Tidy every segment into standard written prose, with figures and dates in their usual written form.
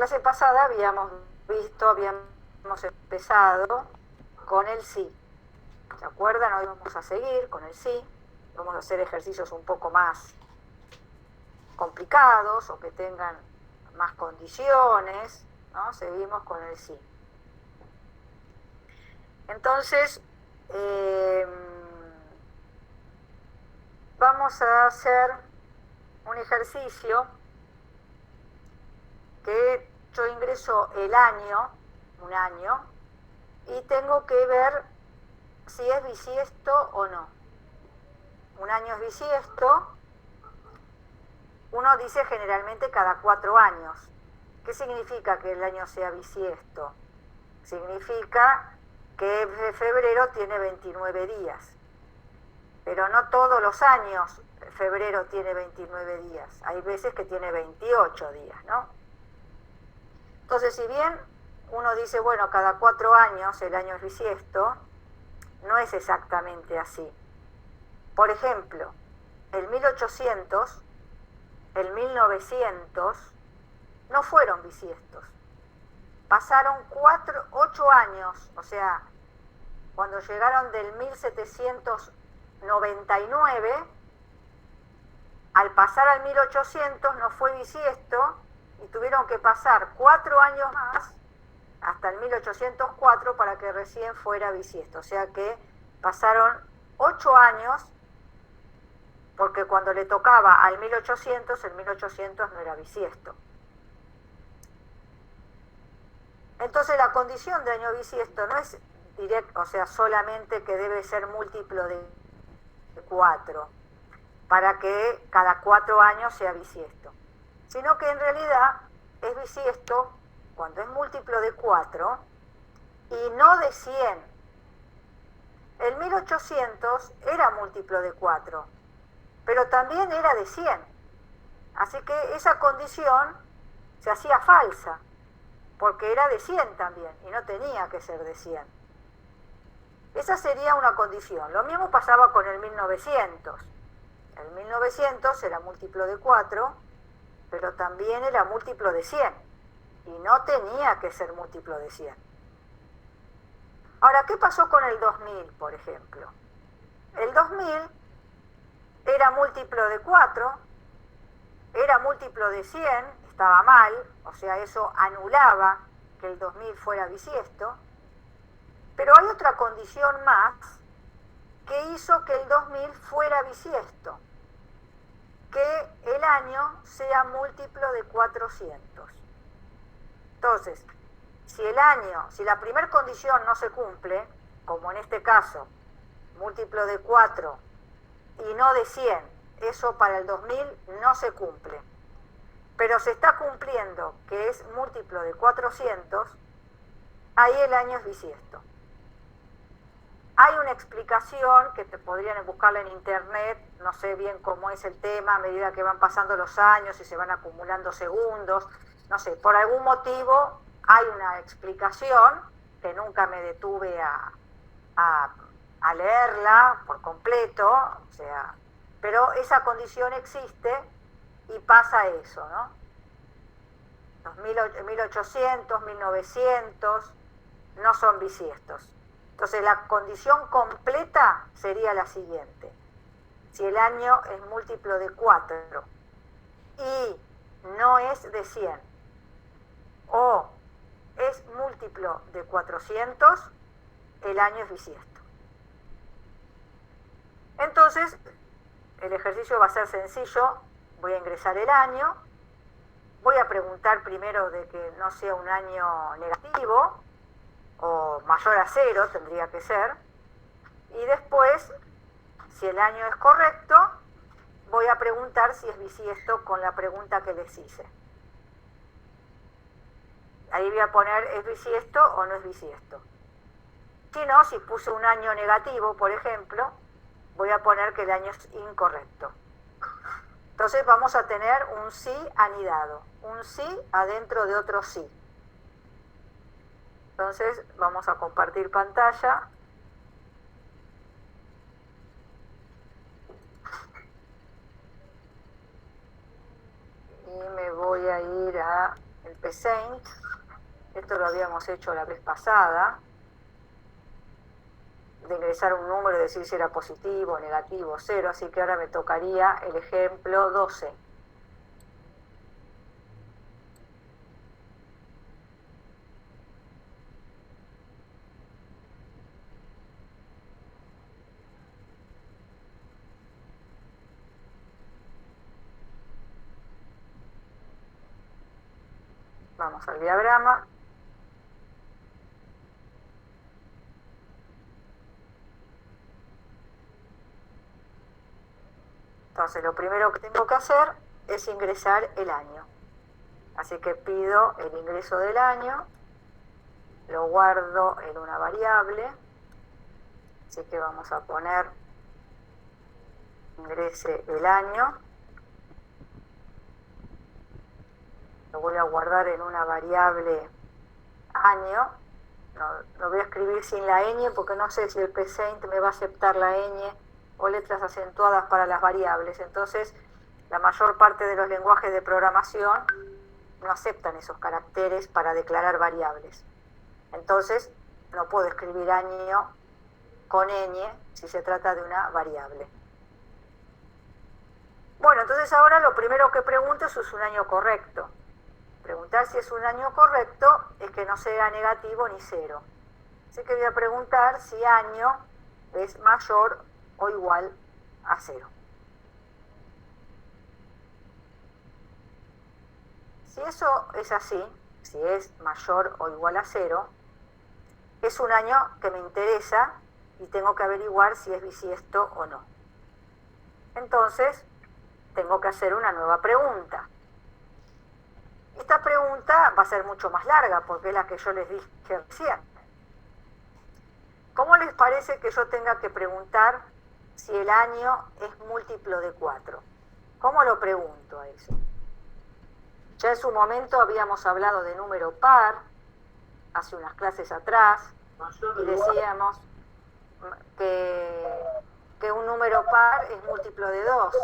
clase pasada habíamos empezado con el sí. ¿Se acuerdan? Hoy vamos a seguir con el sí. Vamos a hacer ejercicios un poco más complicados o que tengan más condiciones, ¿no? Seguimos con el sí. Entonces, vamos a hacer un ejercicio que yo ingreso el año, un año, y tengo que ver si es bisiesto o no. Un año es bisiesto, uno dice generalmente cada 4 años. ¿Qué significa que el año sea bisiesto? Significa que febrero tiene 29 días, pero no todos los años febrero tiene 29 días, hay veces que tiene 28 días, ¿no? Entonces, si bien uno dice, bueno, cada 4 años el año es bisiesto, no es exactamente así. Por ejemplo, el 1800, el 1900, no fueron bisiestos. Pasaron 8 años, o sea, cuando llegaron del 1799, al pasar al 1800 no fue bisiesto y tuvieron que pasar 4 años más hasta el 1804 para que recién fuera bisiesto. O sea que pasaron 8 años, porque cuando le tocaba al 1800, el 1800 no era bisiesto. Entonces la condición de año bisiesto no es directo, o sea, solamente que debe ser múltiplo de 4 para que cada 4 años sea bisiesto, sino que en realidad es bisiesto cuando es múltiplo de 4 y no de 100. El 1800 era múltiplo de 4, pero también era de 100. Así que esa condición se hacía falsa, porque era de 100 también, y no tenía que ser de 100. Esa sería una condición. Lo mismo pasaba con el 1900. El 1900 era múltiplo de 4, pero también era múltiplo de 100, y no tenía que ser múltiplo de 100. Ahora, ¿qué pasó con el 2000, por ejemplo? El 2000 era múltiplo de 4, era múltiplo de 100, estaba mal, o sea, eso anulaba que el 2000 fuera bisiesto, pero hay otra condición más que hizo que el 2000 fuera bisiesto, que el año sea múltiplo de 400. Entonces, si la primera condición no se cumple, como en este caso, múltiplo de 4 y no de 100, eso para el 2000 no se cumple. Pero se está cumpliendo que es múltiplo de 400, ahí el año es bisiesto. Hay una explicación que te podrían buscarla en internet, no sé bien cómo es el tema, a medida que van pasando los años y se van acumulando segundos, no sé, por algún motivo hay una explicación que nunca me detuve a leerla por completo, o sea, pero esa condición existe y pasa eso, ¿no? Los 1800, 1900 no son bisiestos. Entonces la condición completa sería la siguiente: si el año es múltiplo de 4 y no es de 100, o es múltiplo de 400, el año es bisiesto. Entonces, el ejercicio va a ser sencillo. Voy a ingresar el año, voy a preguntar primero de que no sea un año negativo, o mayor a 0 tendría que ser, y después, si el año es correcto, voy a preguntar si es bisiesto con la pregunta que les hice. Ahí voy a poner ¿es bisiesto o no es bisiesto? Si no, si puse un año negativo, por ejemplo, voy a poner que el año es incorrecto. Entonces vamos a tener un sí anidado, un sí adentro de otro sí. Entonces vamos a compartir pantalla. Y me voy a ir a Saint. Esto lo habíamos hecho la vez pasada, de ingresar un número y decir si era positivo, negativo, cero, así que ahora me tocaría el ejemplo 12. Vamos al diagrama. Entonces lo primero que tengo que hacer es ingresar el año. Así que pido el ingreso del año, lo guardo en una variable, así que vamos a poner ingrese el año, lo voy a guardar en una variable año, lo voy a escribir sin la ñ porque no sé si el psaint me va a aceptar la ñ o letras acentuadas para las variables. Entonces la mayor parte de los lenguajes de programación no aceptan esos caracteres para declarar variables. Entonces no puedo escribir año con ñ si se trata de una variable. Bueno, entonces ahora lo primero que pregunto es si es un año correcto. Preguntar si es un año correcto es que no sea negativo ni cero. Así que voy a preguntar si año es mayor o igual a 0. Si eso es así, si es mayor o igual a 0, es un año que me interesa y tengo que averiguar si es bisiesto o no. Entonces, tengo que hacer una nueva pregunta. Esta pregunta va a ser mucho más larga porque es la que yo les dije recién. ¿Cómo les parece que yo tenga que preguntar si el año es múltiplo de 4? ¿Cómo lo pregunto a eso? Ya en su momento habíamos hablado de número par, hace unas clases atrás, y decíamos que un número par es múltiplo de 2.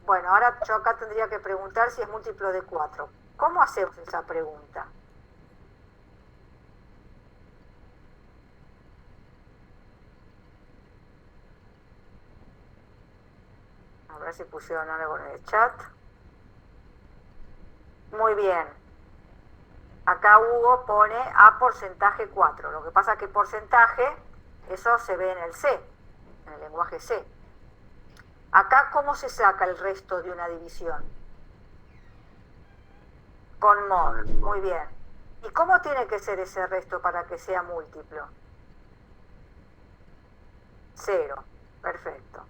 Bueno, ahora yo acá tendría que preguntar si es múltiplo de 4. ¿Cómo hacemos esa pregunta? A ver si pusieron algo en el chat. Muy bien. Acá Hugo pone a porcentaje 4. Lo que pasa es que porcentaje, eso se ve en el C, en el lenguaje C. Acá, ¿cómo se saca el resto de una división? Con mod. Muy bien. ¿Y cómo tiene que ser ese resto para que sea múltiplo? 0. Perfecto.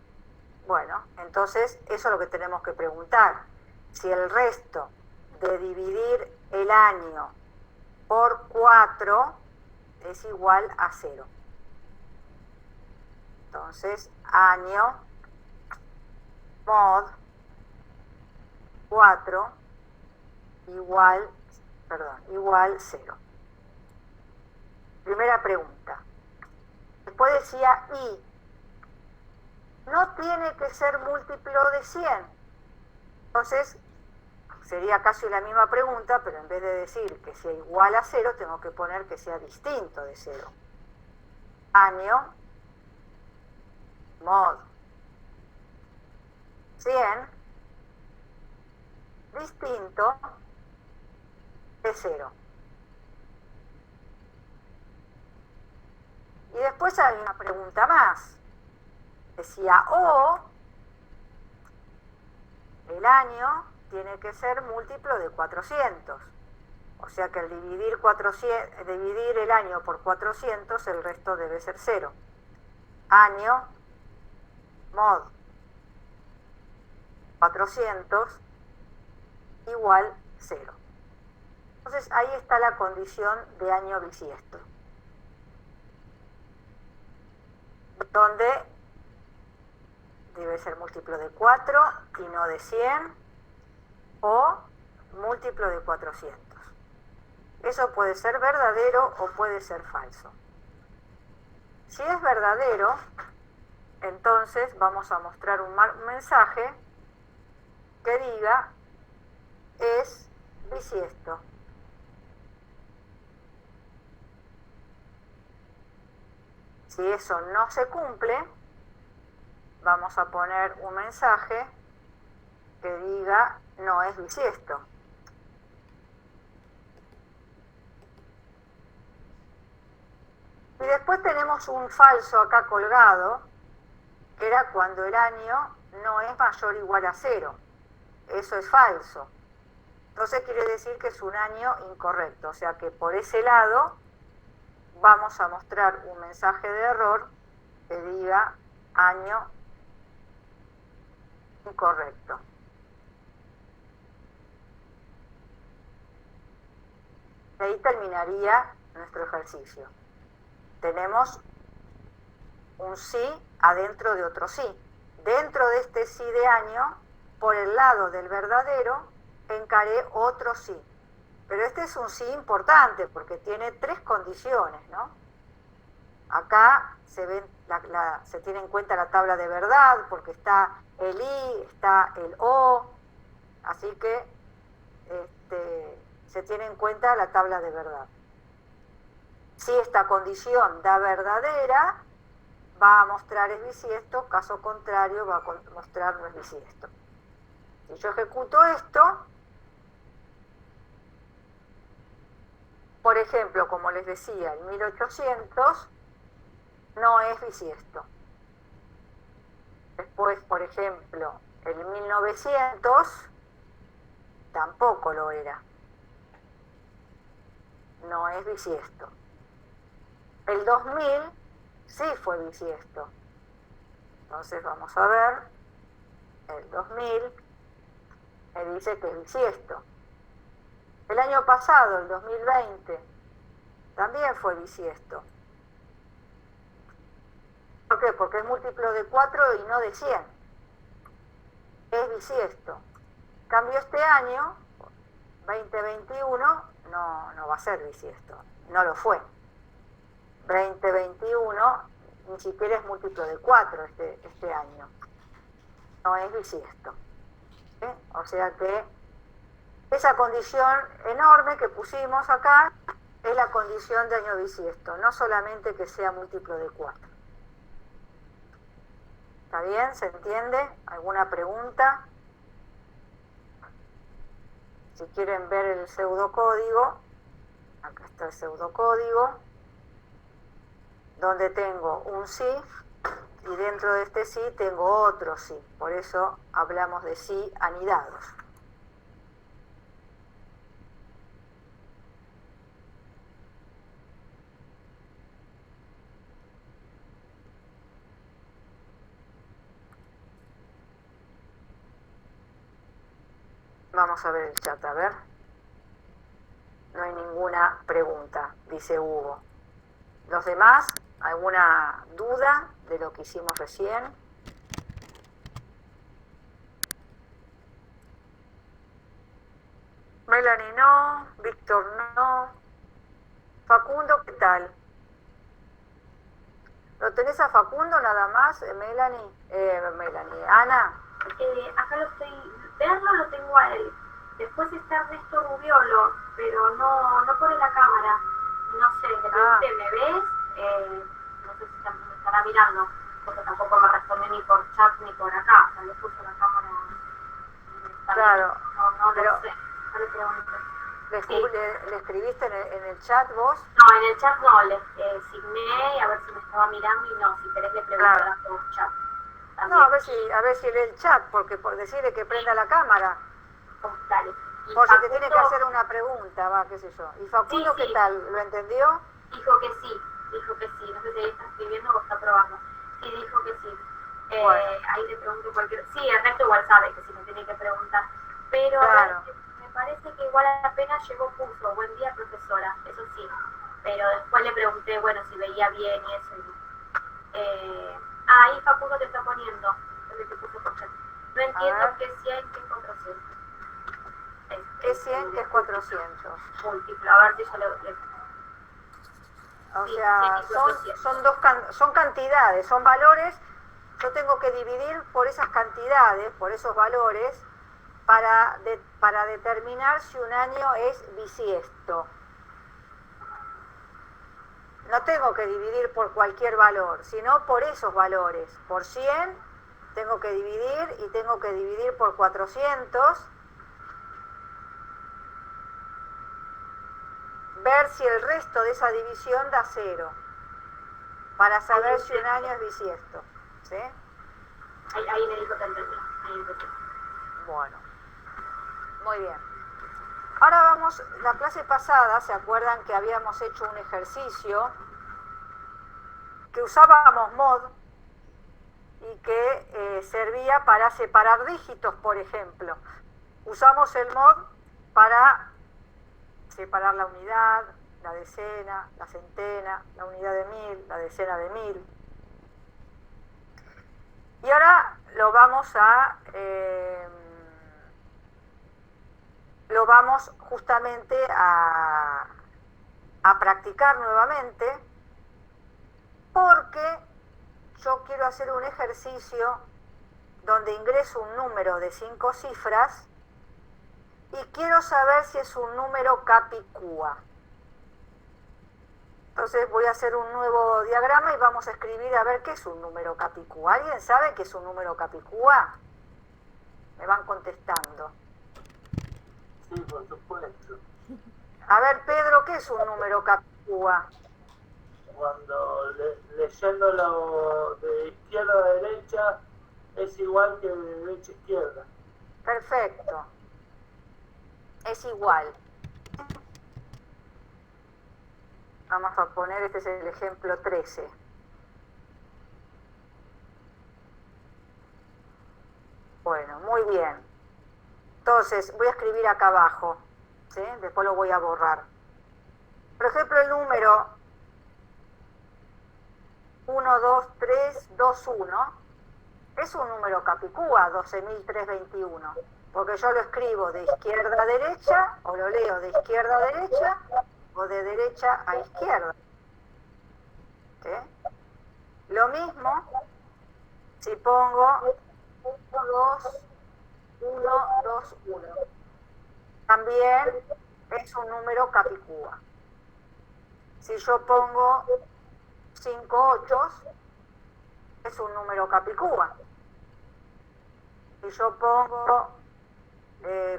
Bueno, entonces eso es lo que tenemos que preguntar. Si el resto de dividir el año por 4 es igual a 0. Entonces, año mod 4 igual 0. Primera pregunta. Después decía y. No tiene que ser múltiplo de 100. Entonces, sería casi la misma pregunta, pero en vez de decir que sea igual a 0, tengo que poner que sea distinto de 0. Año mod 100 distinto de 0. Y después hay una pregunta más. Decía o el año tiene que ser múltiplo de 400. O sea que al dividir el año por 400, el resto debe ser 0. Año mod 400 igual 0. Entonces ahí está la condición de año bisiesto, donde debe ser múltiplo de 4 y no de 100, o múltiplo de 400. Eso puede ser verdadero o puede ser falso. Si es verdadero, entonces vamos a mostrar un mensaje que diga es bisiesto. Si eso no se cumple, vamos a poner un mensaje que diga no es bisiesto. Y después tenemos un falso acá colgado, que era cuando el año no es mayor o igual a 0. Eso es falso. Entonces quiere decir que es un año incorrecto. O sea que por ese lado vamos a mostrar un mensaje de error que diga año incorrecto. Y ahí terminaría nuestro ejercicio. Tenemos un sí adentro de otro sí. Dentro de este sí de año, por el lado del verdadero, encaré otro sí. Pero este es un sí importante porque tiene 3 condiciones, ¿no? Acá se tiene en cuenta la tabla de verdad porque está el i, está el o, así que se tiene en cuenta la tabla de verdad. Si esta condición da verdadera, va a mostrar es bisiesto, caso contrario va a mostrar no es bisiesto. Si yo ejecuto esto, por ejemplo, como les decía, el 1800 no es bisiesto. Después, por ejemplo, el 1900 tampoco lo era. No es bisiesto. El 2000 sí fue bisiesto. Entonces vamos a ver, el 2000 me dice que es bisiesto. El año pasado, el 2020, también fue bisiesto. ¿Por qué? Porque es múltiplo de 4 y no de 100. Es bisiesto. En cambio este año, 2021, no va a ser bisiesto. No lo fue. 2021 ni siquiera es múltiplo de 4 este año. No es bisiesto. O sea que esa condición enorme que pusimos acá es la condición de año bisiesto, no solamente que sea múltiplo de 4. ¿Está bien? ¿Se entiende? ¿Alguna pregunta? Si quieren ver el pseudocódigo, acá está el pseudocódigo, donde tengo un sí y dentro de este sí tengo otro sí. Por eso hablamos de sí anidados. Vamos a ver el chat, a ver. No hay ninguna pregunta, dice Hugo. ¿Los demás? ¿Alguna duda de lo que hicimos recién? Melanie no, Víctor no. Facundo, ¿qué tal? ¿Lo tenés a Facundo nada más, Melanie? Melanie, Ana. Acá lo estoy, verlo lo tengo a él. Después está Ernesto Rubiolo, pero no pone la cámara. No sé, le pregunté, ¿me ves? No sé si me estará mirando, porque tampoco me respondió ni por chat ni por acá. O sea, le puso la cámara. Claro, no pero lo sé, no le pregunté. ¿Le escribiste en el chat vos? No, en el chat no, le signé a ver si me estaba mirando y no, si querés le preguntarás por chat. También. No, a ver si lee el chat, porque por decirle que prenda la cámara. Dale. Por si te tiene que hacer una pregunta, va, qué sé yo. ¿Y Facundo sí. qué tal? ¿Lo entendió? Dijo que sí. No sé si ahí está escribiendo o está probando. Sí, dijo que sí. Bueno. Ahí le pregunto cualquier... Sí, Ernesto igual sabe que sí me tiene que preguntar. Pero claro. Me parece que igual apenas llegó puso, buen día profesora, eso sí. Pero después le pregunté, bueno, si veía bien y eso. Ahí Facundo te está poniendo, el que puso por chat. No entiendo qué 100, qué 400. ¿Qué 100, qué es 400? Múltiplo, a ver si yo le o sí, sea, son cantidades, son valores. Yo tengo que dividir por esas cantidades, por esos valores, para determinar si un año es bisiesto. no tengo que dividir por cualquier valor, sino por esos valores. Por 100 tengo que dividir y tengo que dividir por 400, ver si el resto de esa división da 0, para saber si un año es bisiesto. ¿Sí? Ahí me dijo que entendí. Bueno, muy bien. Ahora vamos, la clase pasada, ¿se acuerdan que habíamos hecho un ejercicio que usábamos mod y que servía para separar dígitos, por ejemplo? Usamos el mod para separar la unidad, la decena, la centena, la unidad de 1000, la decena de 1000. Y ahora lo vamos justamente a practicar nuevamente, porque yo quiero hacer un ejercicio donde ingreso un número de 5 cifras y quiero saber si es un número capicúa. Entonces voy a hacer un nuevo diagrama y vamos a escribir a ver qué es un número capicúa. ¿Alguien sabe qué es un número capicúa? Me van contestando. Sí, por supuesto. A ver, Pedro, ¿qué es un número capicúa? Cuando leyéndolo de izquierda a derecha es igual que de derecha a izquierda. Perfecto. Es igual. Vamos a poner, este es el ejemplo 13. Bueno, muy bien. Entonces, voy a escribir acá abajo, ¿sí? Después lo voy a borrar. Por ejemplo, el número 1, 2, 3, 2, 1 es un número capicúa, 12.321, porque yo lo escribo de izquierda a derecha, o lo leo de izquierda a derecha, o de derecha a izquierda. ¿Sí? Lo mismo si pongo 1, 2, 1, 2, 1. También es un número capicúa. Si yo pongo 5 ochos, es un número capicúa. Si yo pongo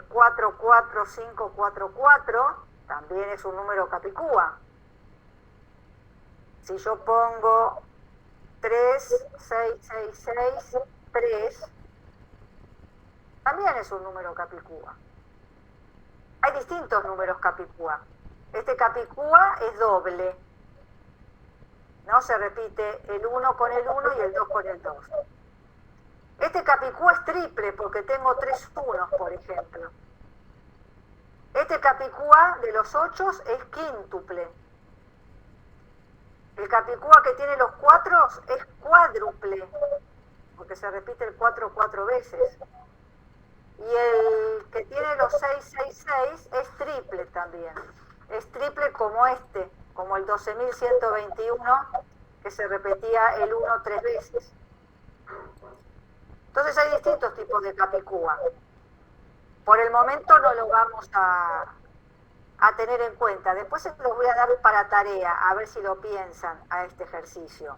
4, 4, 5, 4, 4, también es un número capicúa. Si yo pongo 3, 6, 6, 6, 3, también es un número capicúa. Hay distintos números capicúa. Este capicúa es doble. ¿No? Se repite el 1 con el 1 y el 2 con el 2. Este capicúa es triple porque tengo 3 unos, por ejemplo. Este capicúa de los 8 es quíntuple. El capicúa que tiene los 4 es cuádruple, porque se repite el 4 4 veces. Y el que tiene los 6 6 6 es triple también. Es triple como este, como el 12.121, que se repetía el 1 3 veces. Entonces hay distintos tipos de capicúa. Por el momento no lo vamos a tener en cuenta. Después se los voy a dar para tarea, a ver si lo piensan a este ejercicio.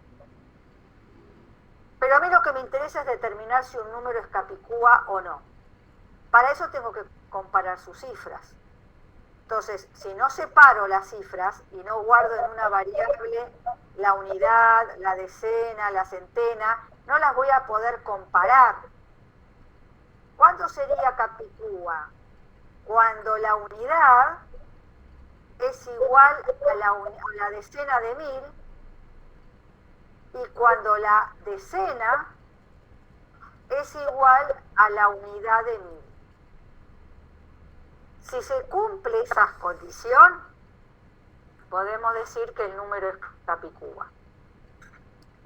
Pero a mí lo que me interesa es determinar si un número es capicúa o no. Para eso tengo que comparar sus cifras. Entonces, si no separo las cifras y no guardo en una variable la unidad, la decena, la centena, no las voy a poder comparar. ¿Cuándo sería capicúa? Cuando la unidad es igual a la decena de 1000 y cuando la decena es igual a la unidad de 1000. Si se cumple esa condición, podemos decir que el número es capicúa.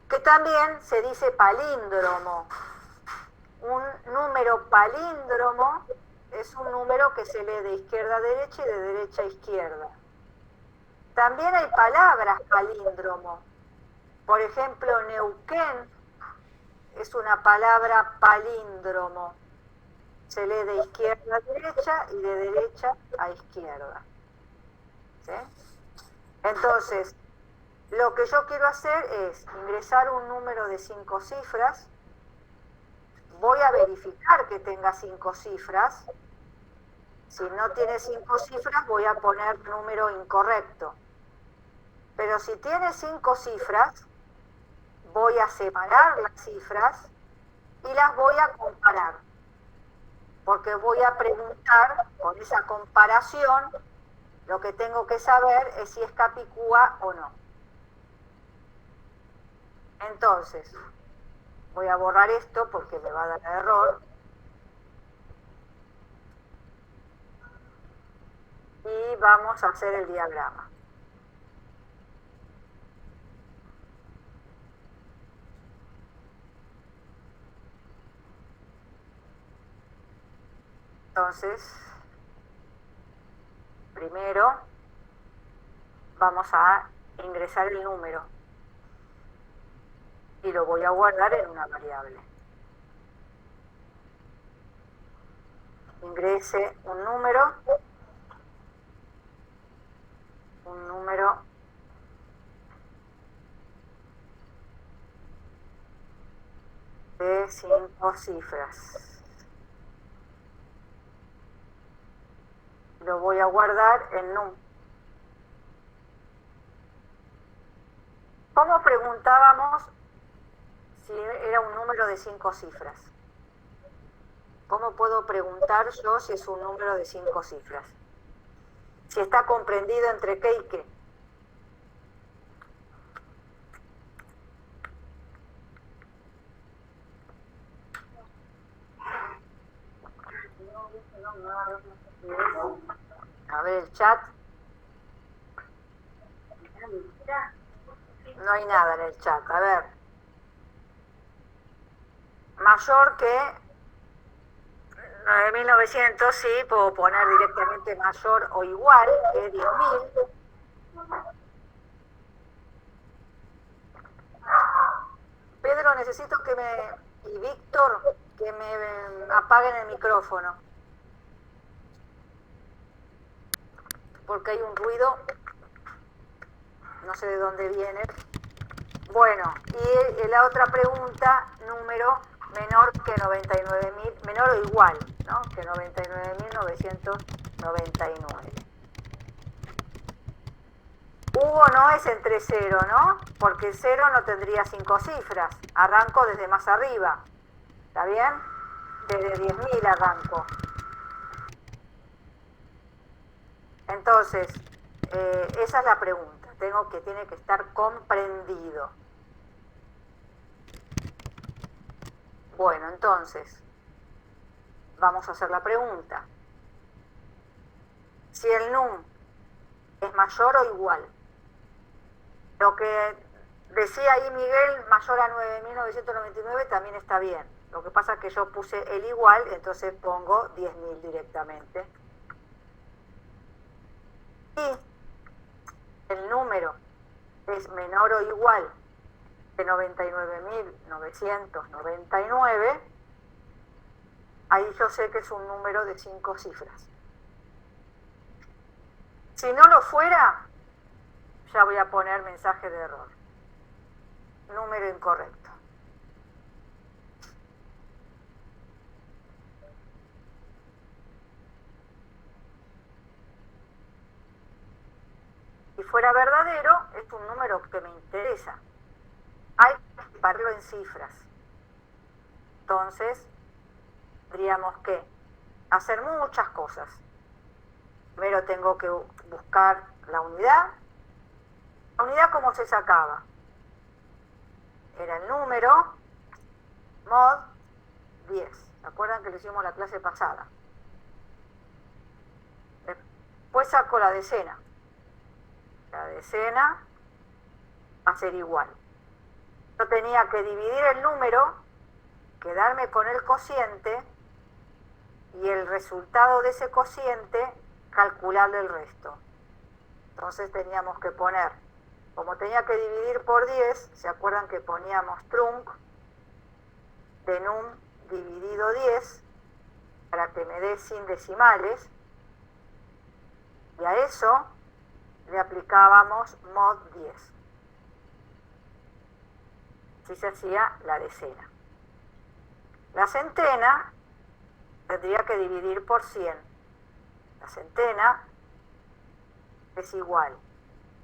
Que también se dice palíndromo. Un número palíndromo es un número que se lee de izquierda a derecha y de derecha a izquierda. También hay palabras palíndromo. Por ejemplo, Neuquén es una palabra palíndromo. Se lee de izquierda a derecha y de derecha a izquierda. ¿Sí? Entonces, Lo que yo quiero hacer es ingresar un número de 5 cifras. Voy a verificar que tenga 5 cifras. Si no tiene 5 cifras, voy a poner número incorrecto. Pero si tiene 5 cifras, voy a separar las cifras y las voy a comparar. Porque voy a preguntar, con esa comparación, lo que tengo que saber es si es capicúa o no. Entonces, voy a borrar esto porque me va a dar error. Y vamos a hacer el diagrama. Entonces, primero vamos a ingresar el número y lo voy a guardar en una variable. Ingrese un número de 5 cifras. Lo voy a guardar en num. ¿Cómo preguntábamos si era un número de 5 cifras? ¿Cómo puedo preguntar yo si es un número de 5 cifras? Si está comprendido entre qué y qué. A ver el chat. No hay nada en el chat. A ver. Mayor que 9.900, sí, puedo poner directamente mayor o igual que 10.000. Pedro, necesito que y Víctor, que me apaguen el micrófono. Porque hay un ruido, no sé de dónde viene. Bueno, y la otra pregunta, número menor que 99.000, menor o igual, ¿no? Que 99.999. Hugo no es entre 0, ¿no? Porque 0 no tendría 5 cifras. Arranco desde más arriba. ¿Está bien? Desde 10.000 arranco. Entonces, esa es la pregunta. Tiene que estar comprendido. Bueno, entonces, vamos a hacer la pregunta. Si el num es mayor o igual. Lo que decía ahí Miguel, mayor a 9.999, también está bien. Lo que pasa es que yo puse el igual, entonces pongo 10.000 directamente. Y el número es menor o igual que 99.999, ahí yo sé que es un número de 5 cifras. Si no lo fuera, ya voy a poner mensaje de error. Número incorrecto. Si fuera verdadero, es un número que me interesa. Hay que separarlo en cifras. Entonces, tendríamos que hacer muchas cosas. Primero tengo que buscar la unidad. ¿La unidad cómo se sacaba? Era el número mod 10. ¿Se acuerdan que lo hicimos la clase pasada? Después saco la decena. La decena va a ser igual. Yo tenía que dividir el número, quedarme con el cociente y el resultado de ese cociente calcularle el resto. Entonces teníamos que poner, como tenía que dividir por 10, ¿se acuerdan que poníamos trunc de num dividido 10 para que me dé sin decimales? Y a eso le aplicábamos mod 10. Así se hacía la decena. La centena tendría que dividir por 100. La centena es igual.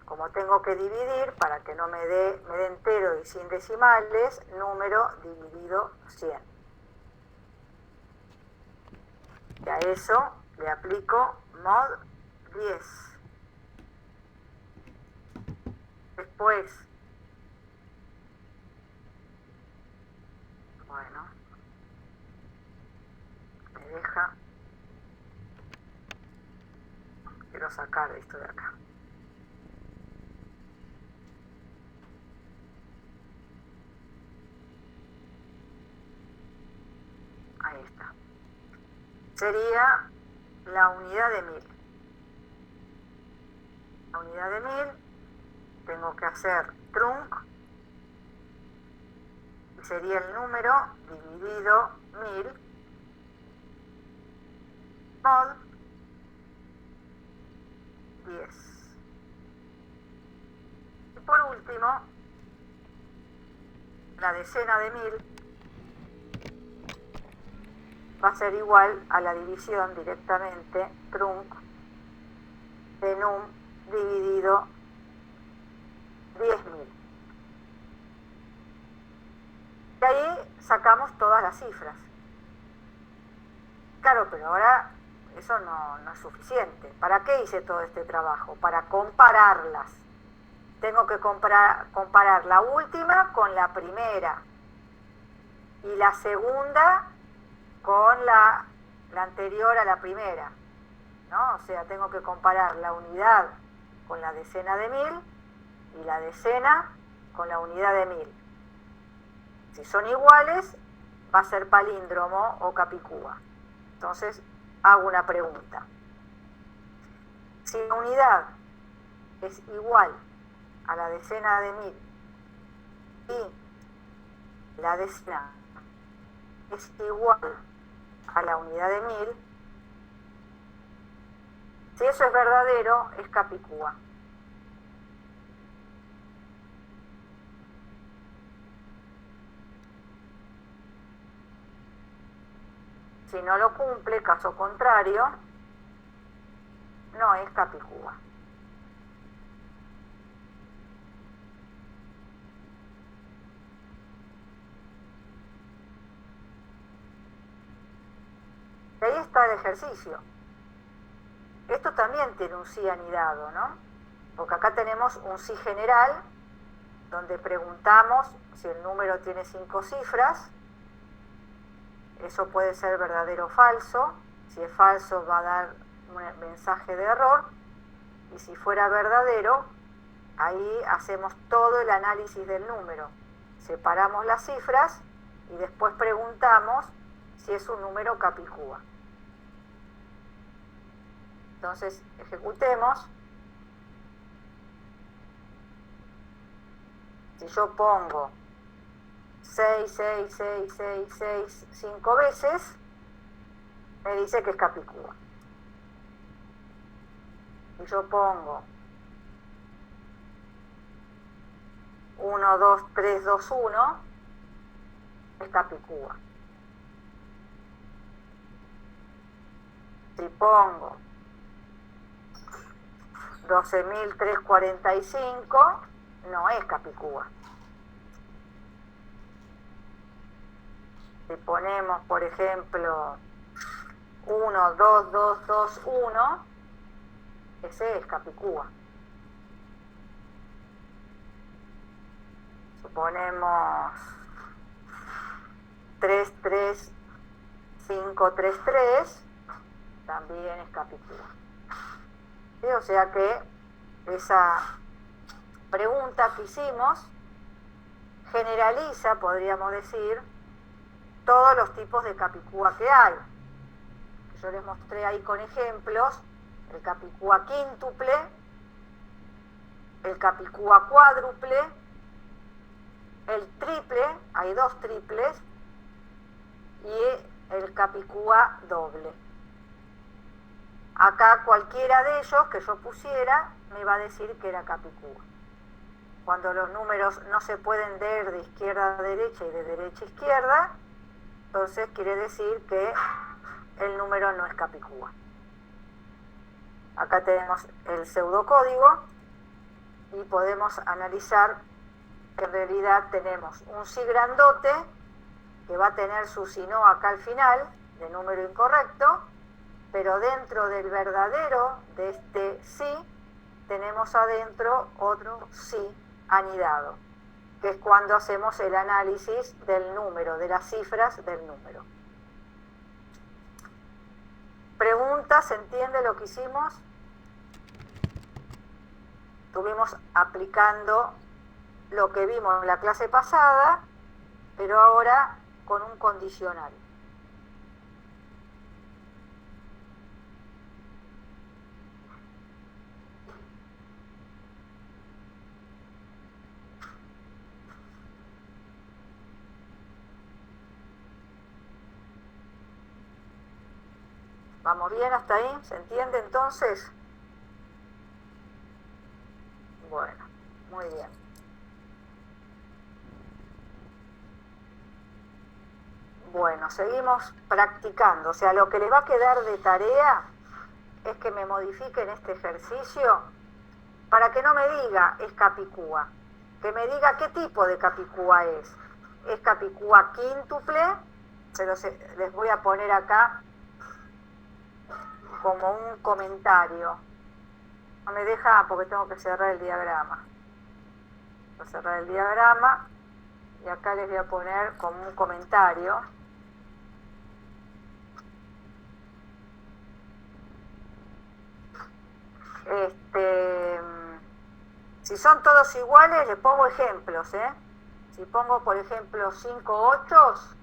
Como tengo que dividir, para que no me dé entero y sin decimales, número dividido 100. Y a eso le aplico mod 10. Después, bueno, me deja, quiero sacar esto de acá. Ahí está. Sería la unidad de 1000. La unidad de 1000, tengo que hacer trunc, y sería el número dividido 1000 mod 10. Y por último, la decena de 1000 va a ser igual a la división directamente trunc de num dividido 10.000. De ahí sacamos todas las cifras. Claro, pero ahora eso no es suficiente. ¿Para qué hice todo este trabajo? Para compararlas. Tengo que comparar la última con la primera y la segunda con la anterior a la primera, ¿no? O sea, tengo que comparar la unidad con la decena de 1000 y la decena con la unidad de 1000. Si son iguales, va a ser palíndromo o capicúa. Entonces, hago una pregunta. Si la unidad es igual a la decena de 1000 y la decena es igual a la unidad de 1000, si eso es verdadero, es capicúa. Si no lo cumple, caso contrario, no es capicúa. Y ahí está el ejercicio. Esto también tiene un sí anidado, ¿no? Porque acá tenemos un sí general, donde preguntamos si el número tiene 5 cifras. Eso puede ser verdadero o falso. Si es falso, va a dar un mensaje de error. Y si fuera verdadero, ahí hacemos todo el análisis del número. Separamos las cifras y después preguntamos si es un número capicúa. Entonces, ejecutemos. Si yo pongo 6, 6, 6, 6, 6, 5 veces, me dice que es capicúa. Si yo pongo 1, 2, 3, 2, 1, es capicúa. Si pongo 12.345, no es capicúa. Si ponemos, por ejemplo, 1, 2, 2, 2, 1, ese es capicúa. Si ponemos 3, 3, 5, 3, 3, también es capicúa. ¿Sí? O sea que esa pregunta que hicimos generaliza, podríamos decir, todos los tipos de capicúa que hay. Yo les mostré ahí con ejemplos el capicúa quíntuple, el capicúa cuádruple, el triple, hay 2 triples, y el capicúa doble. Acá cualquiera de ellos que yo pusiera me va a decir que era capicúa. cuando los números no se pueden leer de izquierda a derecha y de derecha a izquierda, entonces quiere decir que el número no es capicúa. Acá tenemos el pseudocódigo y podemos analizar que en realidad tenemos un sí grandote que va a tener su si no acá al final, de número incorrecto, pero dentro del verdadero de este sí tenemos adentro otro sí anidado, que es cuando hacemos el análisis del número, de las cifras del número. ¿Pregunta? ¿Se entiende lo que hicimos? Estuvimos aplicando lo que vimos en la clase pasada, pero ahora con un condicional. ¿Vamos bien hasta ahí? ¿Se entiende entonces? Bueno, muy bien. Bueno, seguimos practicando. O sea, lo que les va a quedar de tarea es que me modifiquen este ejercicio para que no me diga es capicúa, que me diga qué tipo de capicúa es. ¿Es capicúa quíntuple? Les voy a poner acá como un comentario. No me deja porque tengo que cerrar el diagrama. Voy a cerrar el diagrama y acá les voy a poner como un comentario. Si son todos iguales, les pongo ejemplos, Si pongo, por ejemplo, 5 ochos,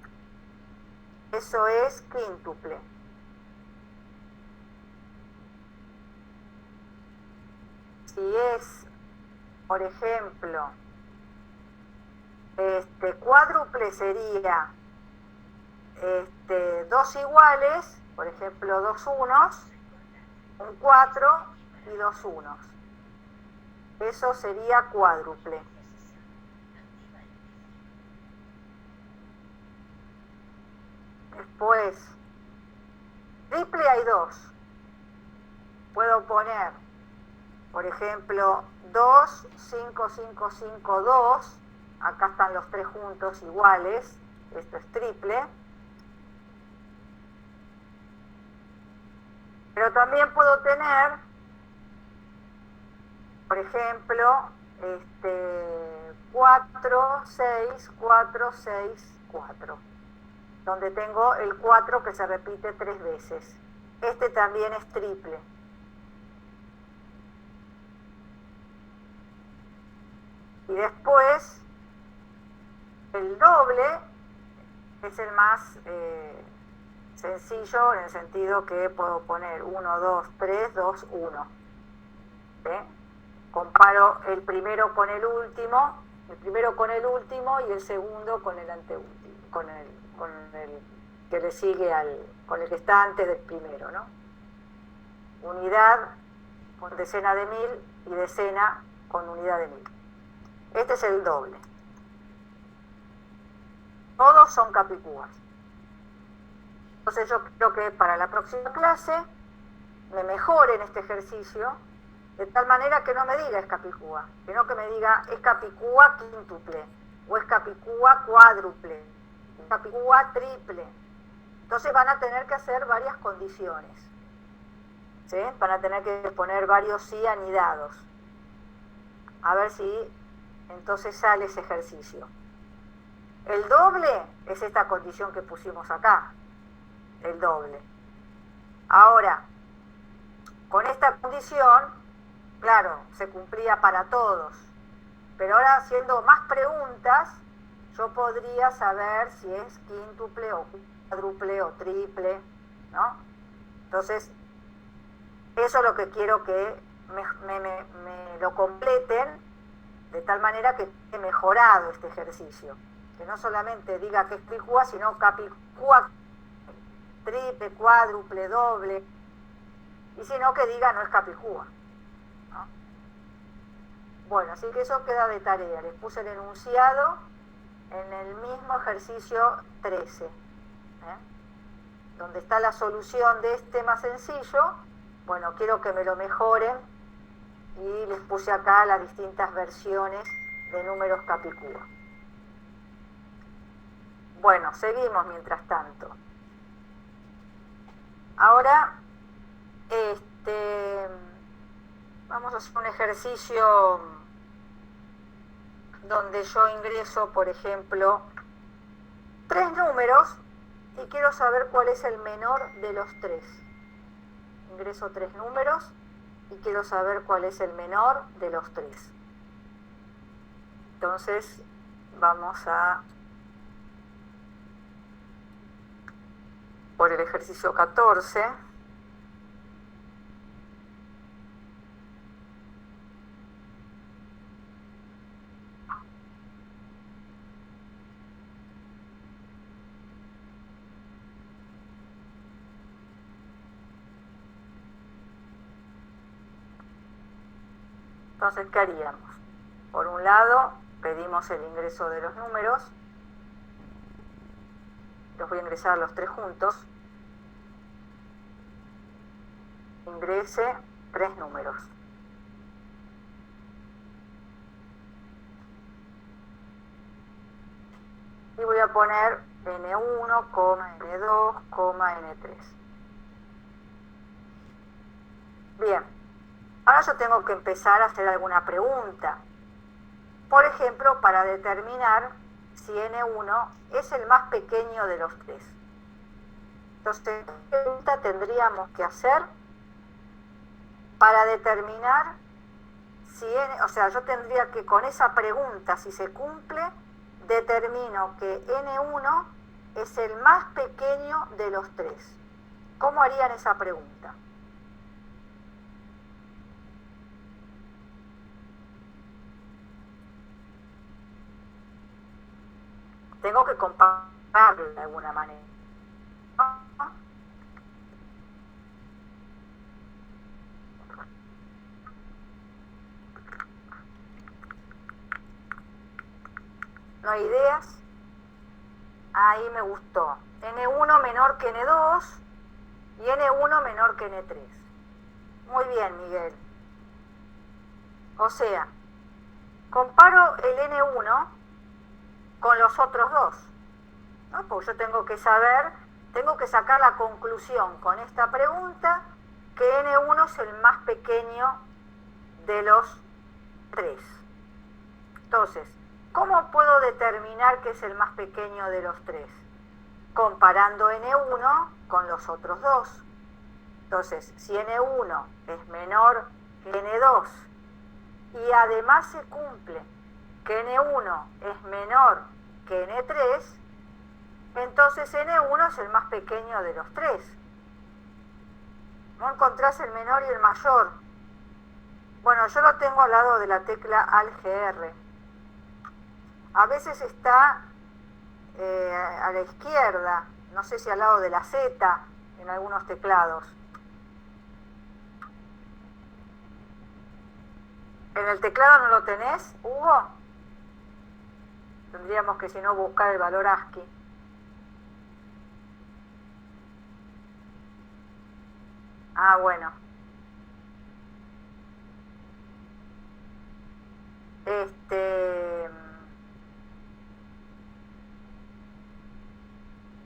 eso es quíntuple. Si es, por ejemplo, cuádruple sería dos iguales, por ejemplo, dos unos, un 4 y dos unos. Eso sería cuádruple. Después, triple hay dos. Puedo poner, por ejemplo, 2, 5, 5, 5, 2. Acá están los tres juntos iguales. Esto es triple. Pero también puedo tener, por ejemplo, 4, 6, 4, 6, 4. Donde tengo el 4 que se repite 3 veces. Este también es triple. Y después, el doble es el más sencillo en el sentido que puedo poner 1, 2, 3, 2, 1. Comparo el primero con el último y el segundo con el anteúltimo, con el que le sigue con el que está antes del primero, ¿no? Unidad con decena de 1000 y decena con unidad de 1000. Este es el doble. Todos son capicúas. Entonces yo creo que para la próxima clase me mejoren este ejercicio de tal manera que no me diga es capicúa, sino que me diga es capicúa quíntuple, o es capicúa cuádruple, es capicúa triple. Entonces van a tener que hacer varias condiciones, ¿sí? Van a tener que poner varios sí anidados. A ver si entonces sale ese ejercicio. El doble es esta condición que pusimos acá, el doble. Ahora, con esta condición, claro, se cumplía para todos, pero ahora haciendo más preguntas, yo podría saber si es quíntuple o cuádruple o triple, ¿no? Entonces, eso es lo que quiero que me lo completen, de tal manera que he mejorado este ejercicio. Que no solamente diga que es capicúa, sino capicúa, triple, cuádruple, doble, y sino que diga no es capicúa, ¿no? Bueno, así que eso queda de tarea. Les puse el enunciado en el mismo ejercicio 13, donde está la solución de este más sencillo. Bueno, quiero que me lo mejoren y les puse acá las distintas versiones de números capicúa. Bueno, seguimos mientras tanto. Ahora, vamos a hacer un ejercicio donde yo ingreso, por ejemplo, 3 números y quiero saber cuál es el menor de los 3. Ingreso 3 números y quiero saber cuál es el menor de los 3. Entonces, vamos a por el ejercicio 14. Entonces, ¿qué haríamos? Por un lado, pedimos el ingreso de los números. Los voy a ingresar los 3 juntos. Ingrese 3 números. Y voy a poner N1, N2, N3. Bien. Ahora yo tengo que empezar a hacer alguna pregunta. Por ejemplo, para determinar si N1 es el más pequeño de los 3. Entonces, ¿qué pregunta tendríamos que hacer para determinar si N, o sea, yo tendría que con esa pregunta, si se cumple, determino que N1 es el más pequeño de los 3. ¿Cómo harían esa pregunta? Tengo que compararlo de alguna manera. ¿No hay ideas? Ahí me gustó. N1 menor que N2 y N1 menor que N3. Muy bien, Miguel. O sea, comparo el N1 con los otros dos, ¿no? Porque yo tengo que saber, tengo que sacar la conclusión con esta pregunta que N1 es el más pequeño de los 3. Entonces, ¿cómo puedo determinar que es el más pequeño de los 3? Comparando N1 con los otros dos. Entonces, si N1 es menor que N2 y además se cumple que N1 es menor que N3, entonces N1 es el más pequeño de los 3. No encontrás el menor y el mayor. Bueno, yo lo tengo al lado de la tecla Alt-GR. A veces está a la izquierda, no sé si al lado de la Z en algunos teclados. ¿En el teclado no lo tenés, Hugo? Tendríamos que, si no, buscar el valor ASCII. Ah, bueno.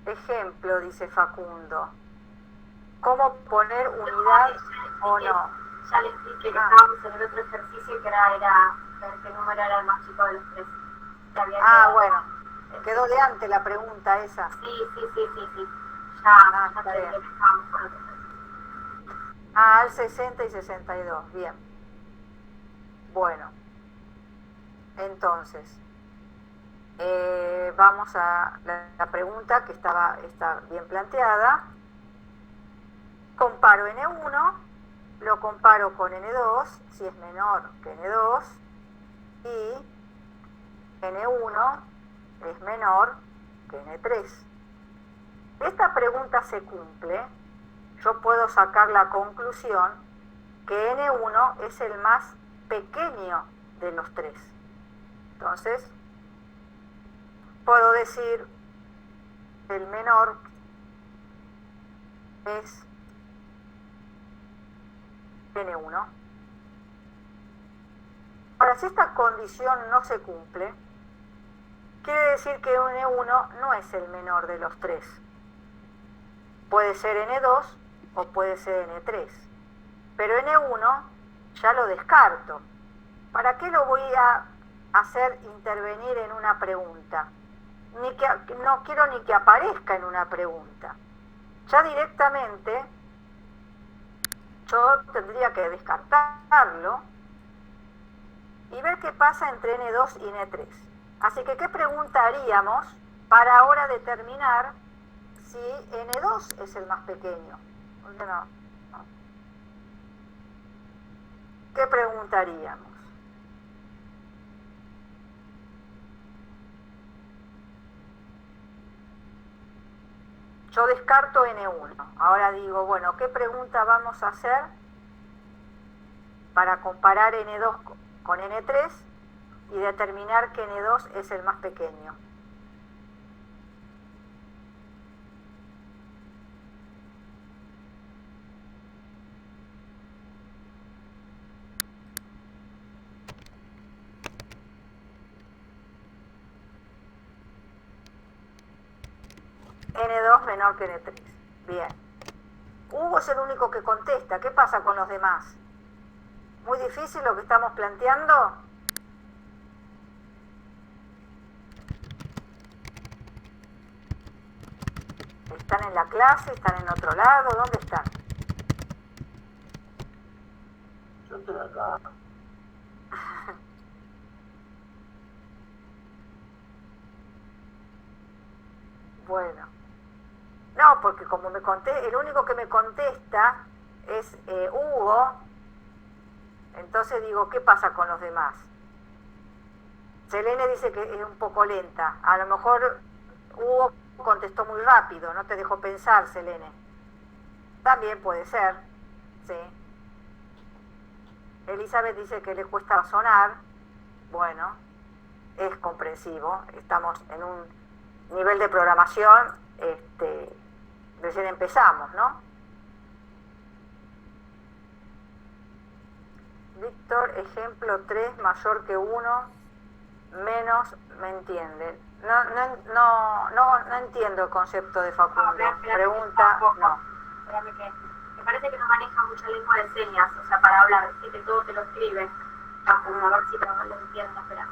Ejemplo, dice Facundo. ¿Cómo poner unidad o no? Ya le expliqué que estábamos en el otro ejercicio que era ver qué número era el más chico de los 3. Bueno, quedó de antes la pregunta esa. Sí. Ya está te bien. dije que estábamos por otro ejercicio. Al 60 y 62, bien. Bueno, entonces, vamos a la pregunta que está bien planteada. Comparo N1, lo comparo con N2, si es menor que N2, y N1 es menor que N3. Si esta pregunta se cumple, yo puedo sacar la conclusión que N1 es el más pequeño de los 3. Entonces, puedo decir el menor es N1. Ahora, si esta condición no se cumple, quiere decir que N1 no es el menor de los 3. Puede ser N2 o puede ser N3. Pero N1 ya lo descarto. ¿Para qué lo voy a hacer intervenir en una pregunta? No quiero ni que aparezca en una pregunta. Ya directamente yo tendría que descartarlo y ver qué pasa entre N2 y N3. Así que, ¿qué pregunta haríamos para ahora determinar si N2 es el más pequeño? No. ¿Qué preguntaríamos? Yo descarto N1. Ahora digo, bueno, ¿qué pregunta vamos a hacer para comparar N2 con N3 y determinar que N2 es el más pequeño? N2 menor que N3. Bien. Hugo es el único que contesta. ¿Qué pasa con los demás? ¿Muy difícil lo que estamos planteando? ¿Están en la clase? ¿Están en otro lado? ¿Dónde están? Yo estoy acá. Bueno. No, porque como el único que me contesta es Hugo, entonces digo, ¿qué pasa con los demás? Selene dice que es un poco lenta. A lo mejor Hugo contestó muy rápido, no te dejó pensar, Selene. También puede ser, sí. Elizabeth dice que le cuesta razonar. Bueno, es comprensivo. Estamos en un nivel de programación, recién empezamos, ¿no? Víctor, ejemplo 3, mayor que 1, menos, ¿me entienden? No entiendo el concepto de Facundo. Pregunta, no. Espérame que me parece que no maneja mucha lengua de señas, o sea, para hablar, que todo te lo escribe. A ver si lo entiendo, espera.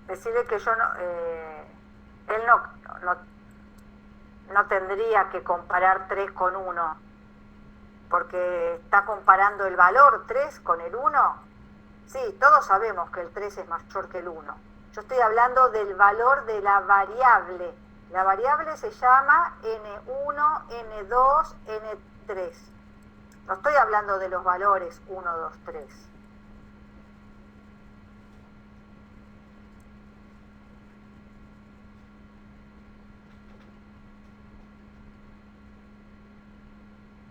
Decirle que yo él no tendría que comparar 3 con 1, porque está comparando el valor 3 con el 1. Sí, todos sabemos que el 3 es mayor que el 1. Yo estoy hablando del valor de la variable. La variable se llama N1, N2, N3. No estoy hablando de los valores 1, 2, 3.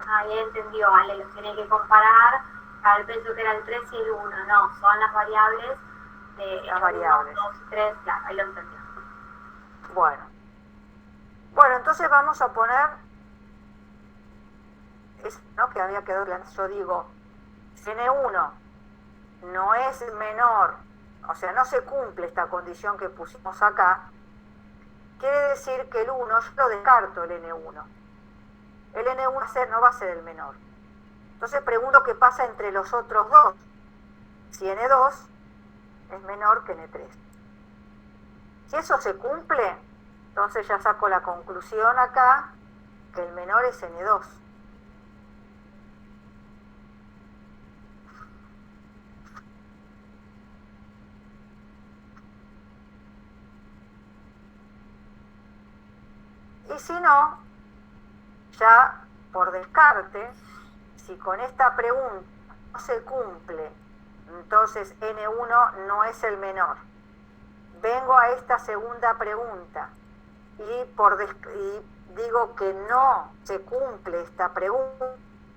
Ahí entendió, vale, los tiene que comparar. A ver, pensó que era el 3 y el 1, no, son las variables de las variables. 1, 2, 3, claro, ahí lo entendió. Bueno, entonces vamos a poner eso, ¿no? Que había quedado, yo digo, si N1 no es menor, o sea, no se cumple esta condición que pusimos acá, quiere decir que el 1, yo lo descarto el N1. El N1 no va a ser el menor. Entonces pregunto qué pasa entre los otros dos. Si N2 es menor que N3. Si eso se cumple, entonces ya saco la conclusión acá, que el menor es N2. Y si no, ya por descarte, si con esta pregunta no se cumple, entonces N1 no es el menor. Vengo a esta segunda pregunta y digo que no se cumple esta pregunta,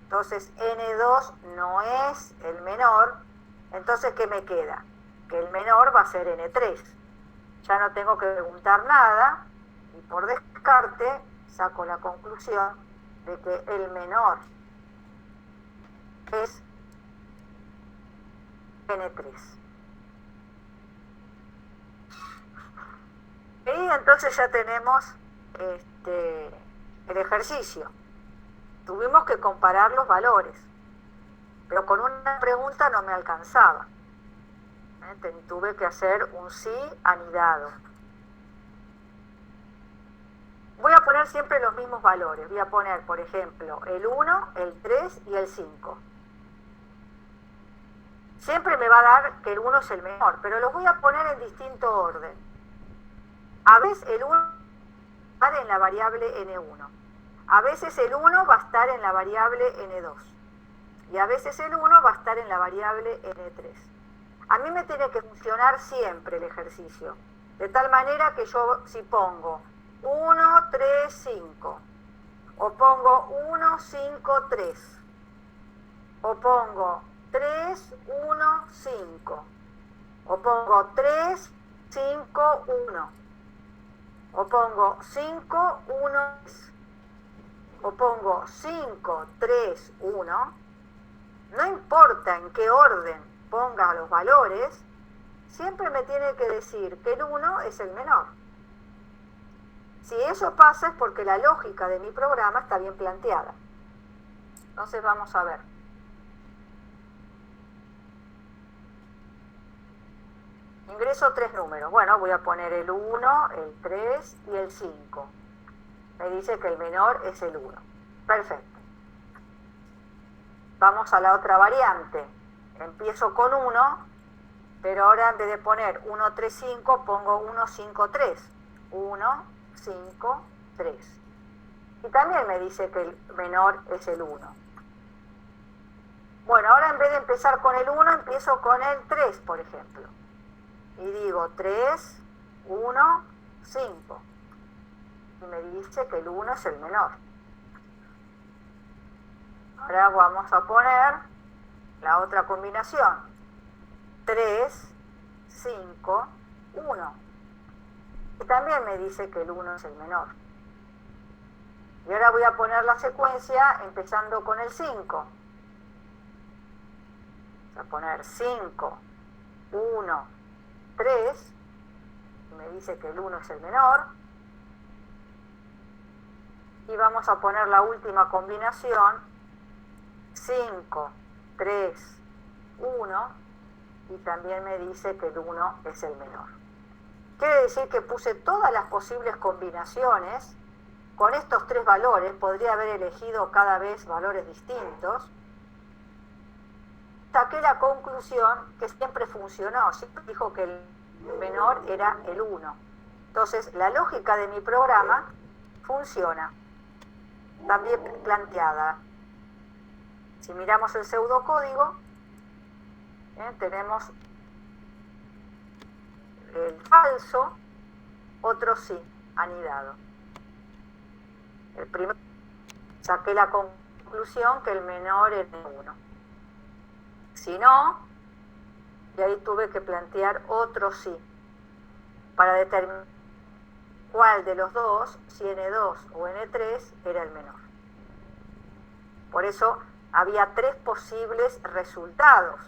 entonces N2 no es el menor, entonces ¿qué me queda? Que el menor va a ser N3. Ya no tengo que preguntar nada y por descarte saco la conclusión de que el menor es N3. Y entonces ya tenemos el ejercicio. Tuvimos que comparar los valores, pero con una pregunta no me alcanzaba. Tuve que hacer un sí anidado. Voy a poner siempre los mismos valores. Voy a poner, por ejemplo, el 1, el 3 y el 5. Siempre me va a dar que el 1 es el menor, pero los voy a poner en distinto orden. A veces el 1 va a estar en la variable N1. A veces el 1 va a estar en la variable N2. Y a veces el 1 va a estar en la variable N3. A mí me tiene que funcionar siempre el ejercicio. De tal manera que yo si pongo 1, 3, 5, o pongo 1, 5, 3, o pongo 3, 1, 5, o pongo 3, 5, 1, o pongo 5, 1, 3, o pongo 5, 3, 1, no importa en qué orden ponga los valores, siempre me tiene que decir que el 1 es el menor. Si eso pasa es porque la lógica de mi programa está bien planteada. Entonces vamos a ver. Ingreso 3 números. Bueno, voy a poner el 1, el 3 y el 5. Me dice que el menor es el 1. Perfecto. Vamos a la otra variante. Empiezo con 1, pero ahora en vez de poner 1, 3, 5, pongo 1, 5, 3. 1, 5, 3. Y también me dice que el menor es el 1. Bueno, ahora en vez de empezar con el 1, empiezo con el 3, por ejemplo. Y digo 3, 1, 5. Y me dice que el 1 es el menor. Ahora vamos a poner la otra combinación. 3, 5, 1. Y también me dice que el 1 es el menor. Y ahora voy a poner la secuencia empezando con el 5. Voy a poner 5, 1, 3. Y me dice que el 1 es el menor. Y vamos a poner la última combinación. 5, 3, 1. Y también me dice que el 1 es el menor. Quiere decir que puse todas las posibles combinaciones. Con estos 3 valores podría haber elegido cada vez valores distintos. Saqué la conclusión que siempre funcionó, siempre dijo que el menor era el 1. Entonces la lógica de mi programa funciona, también planteada. Si miramos el pseudocódigo, tenemos el falso, otro sí, anidado. El primero, saqué la conclusión que el menor era 1. Si no, y ahí tuve que plantear otro sí, para determinar cuál de los dos, si N2 o N3, era el menor. Por eso había 3 posibles resultados.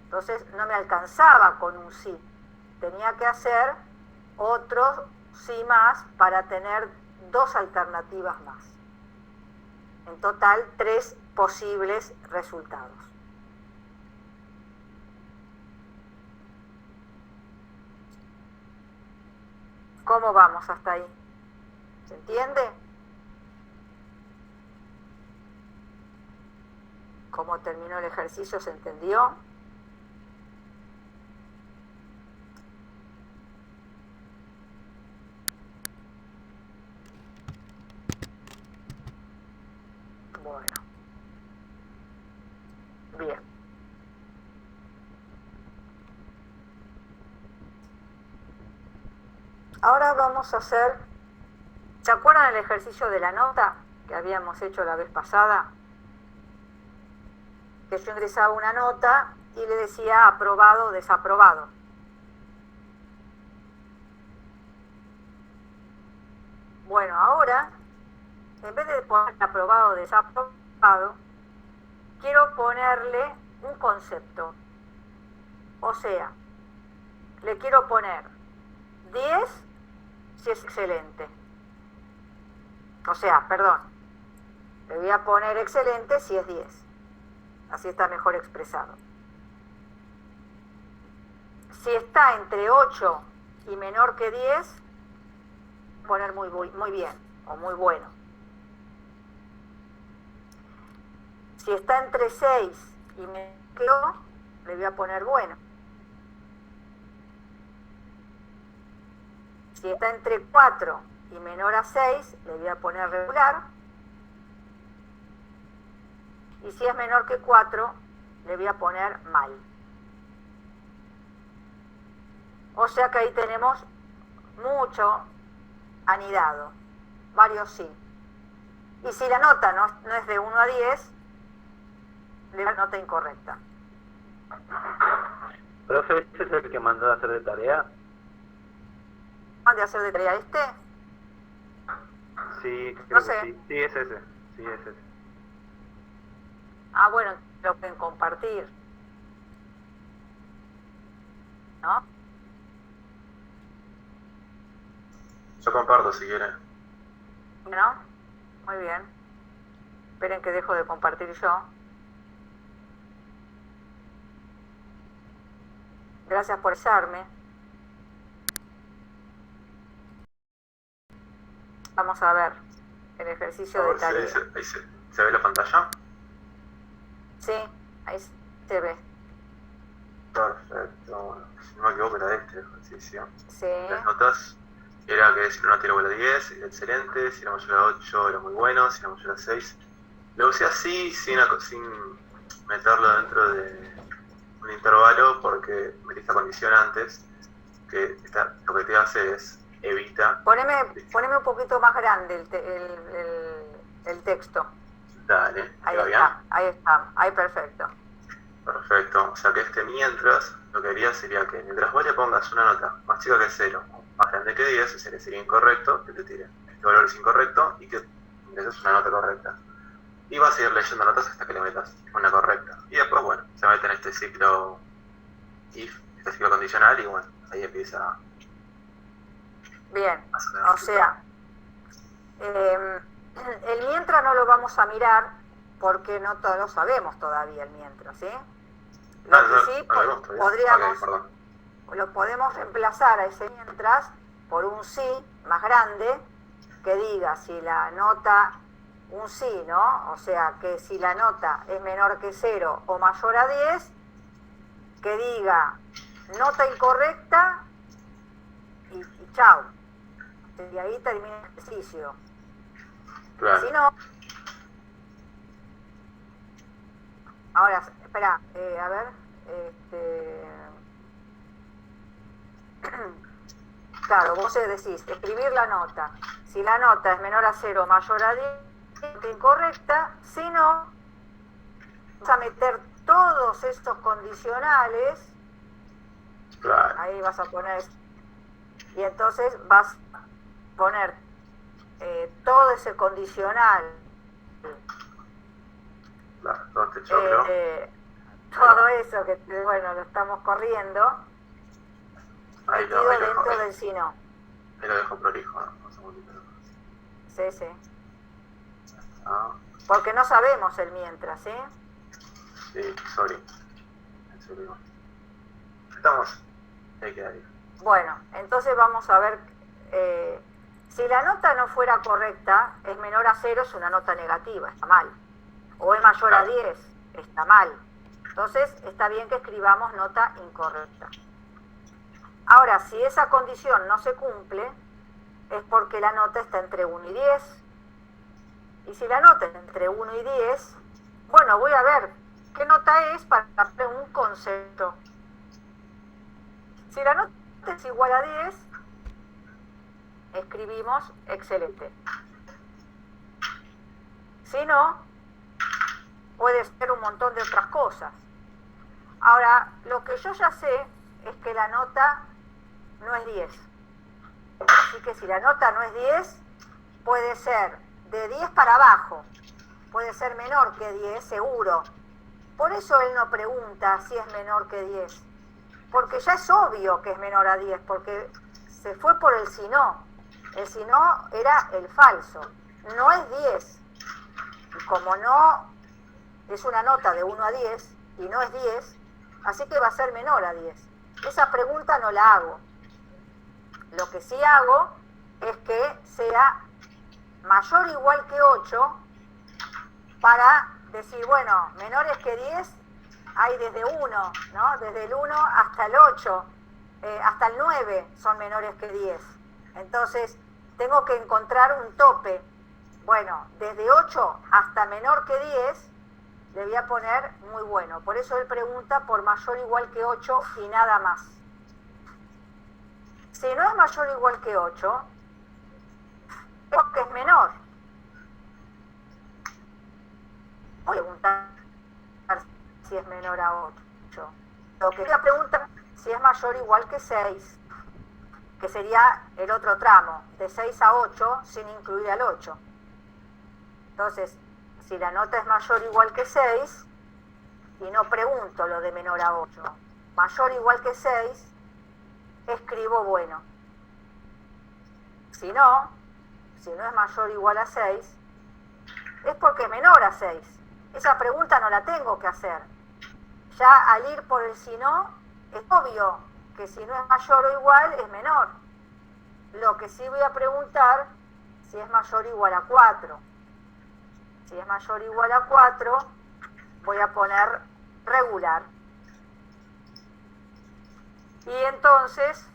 Entonces no me alcanzaba con un sí. Tenía que hacer otro sí más para tener 2 alternativas más. En total, 3 posibles resultados. ¿Cómo vamos hasta ahí? ¿Se entiende? ¿Cómo terminó el ejercicio? ¿Se entendió? Bueno. Ahora vamos a hacer, ¿se acuerdan el ejercicio de la nota que habíamos hecho la vez pasada? Que yo ingresaba una nota y le decía aprobado o desaprobado. Bueno, ahora, en vez de poner aprobado o desaprobado, quiero ponerle un concepto. O sea, le quiero poner 10 si es excelente. O sea, perdón, le voy a poner excelente si es 10. Así está mejor expresado. Si está entre 8 y menor que 10, poner muy bien o muy bueno. Si está entre 6 y menor que 8, le voy a poner bueno. Si está entre 4 y menor a 6, le voy a poner regular. Y si es menor que 4, le voy a poner mal. O sea que ahí tenemos mucho anidado, varios sí. Y si la nota no es de 1 a 10, le da nota incorrecta. Profe, ¿este es el que mandó a hacer de tarea? ¿Mande a hacer de tarea este? Sí, No creo sé. que sí. Sí, es ese. Sí, es ese. Ah, bueno, lo pueden compartir, ¿no? Yo comparto si quieren. ¿No? Muy bien. Esperen que dejo de compartir yo. Gracias por usarme. Vamos a ver el ejercicio de tarea. Ahí se ve la pantalla. Sí, ahí se ve. Perfecto. Bueno, si no me equivoco era este ejercicio. Sí. Las notas era que si la nota era igual a 10 era excelente, si era mayor a 8 era muy bueno, si era mayor a 6 lo usé así sin meterlo dentro de un intervalo porque metí esta condición antes que lo que te hace es evita. Poneme un poquito más grande el texto. Dale, Ahí ¿va bien? está, ahí perfecto. Perfecto, o sea que mientras, lo que haría sería que mientras vos le pongas una nota más chica que 0, más grande que 10, ese le sería incorrecto, que te tire este valor es incorrecto y que ingreses una nota correcta. Y vas a ir leyendo notas hasta que le metas una correcta. Y después, bueno, se mete en este ciclo if, este ciclo condicional y bueno, ahí empieza. Bien, o sea, el mientras no lo vamos a mirar porque no lo sabemos todavía el mientras, ¿sí? Lo que sí podríamos, lo podemos reemplazar a ese mientras por un sí más grande que diga si la nota, un sí, ¿no? O sea, que si la nota es menor que 0 o mayor a 10, que diga nota incorrecta y chao. Y ahí termina el ejercicio. Claro. Si no, ahora, espera, a ver, claro, vos decís, escribir la nota. Si la nota es menor a 0 o mayor a 10, incorrecta. Si no, vas a meter todos estos condicionales. Claro. Ahí vas a poner, y entonces vas a poner todo ese condicional, Claro, todo este choclo. todo eso que, bueno, lo estamos corriendo, Ahí metido lo dentro dejo, del si no. ahí lo dejo prolijo, ¿no? Un segundito. Sí. Ah, Porque no sabemos el mientras, ¿sí? sí, sorry. Estamos. Ahí queda ahí. Bueno, entonces vamos a ver, si la nota no fuera correcta, es menor a 0, es una nota negativa, está mal. O es mayor a 10, está mal. Entonces está bien que escribamos nota incorrecta. Ahora, si esa condición no se cumple, es porque la nota está entre 1 y 10. Y si la nota está entre 1 y 10, bueno, voy a ver qué nota es para darle un concepto. Si la nota es igual a 10, escribimos excelente. Si no, puede ser un montón de otras cosas. Ahora, lo que yo ya sé es que la nota no es 10. Así que si la nota no es 10, puede ser de 10 para abajo. Puede ser menor que 10, seguro. Por eso él no pregunta si es menor que 10. Porque ya es obvio que es menor a 10, porque se fue por el si no. El si no era el falso. No es 10. Y como no es una nota de 1 a 10 y no es 10, así que va a ser menor a 10. Esa pregunta no la hago. Lo que sí hago es que sea mayor o igual que 8 para decir, bueno, menores que 10 hay desde 1, ¿no? Desde el 1 hasta el 8, hasta el 9 son menores que 10. Entonces, tengo que encontrar un tope. Bueno, desde 8 hasta menor que 10 le voy a poner muy bueno. Por eso él pregunta por mayor o igual que 8 y nada más. Si no es mayor o igual que 8, es porque es menor. Voy a preguntar si es menor a 8. Lo que voy a preguntar si es mayor o igual que 6, que sería el otro tramo, de 6 a 8 sin incluir al 8. Entonces, si la nota es mayor o igual que 6, y no pregunto lo de menor a 8, mayor o igual que 6, escribo bueno. Si no es mayor o igual a 6, es porque es menor a 6. Esa pregunta no la tengo que hacer. Ya al ir por el si no, es obvio que si no es mayor o igual, es menor. Lo que sí voy a preguntar, si es mayor o igual a 4. Si es mayor o igual a 4, voy a poner regular. Y entonces,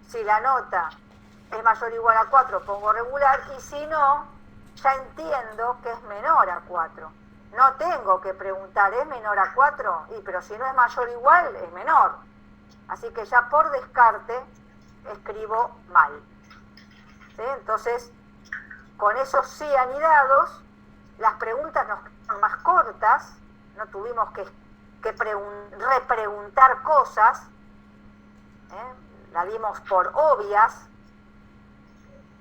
si la nota es mayor o igual a 4, pongo regular, y si no, ya entiendo que es menor a 4. No tengo que preguntar, ¿es menor a 4? Pero si no es mayor o igual, es menor. Así que ya por descarte escribo mal. ¿Sí? Entonces, con esos sí anidados, las preguntas nos quedan más cortas, no tuvimos que repreguntar cosas, la dimos por obvias,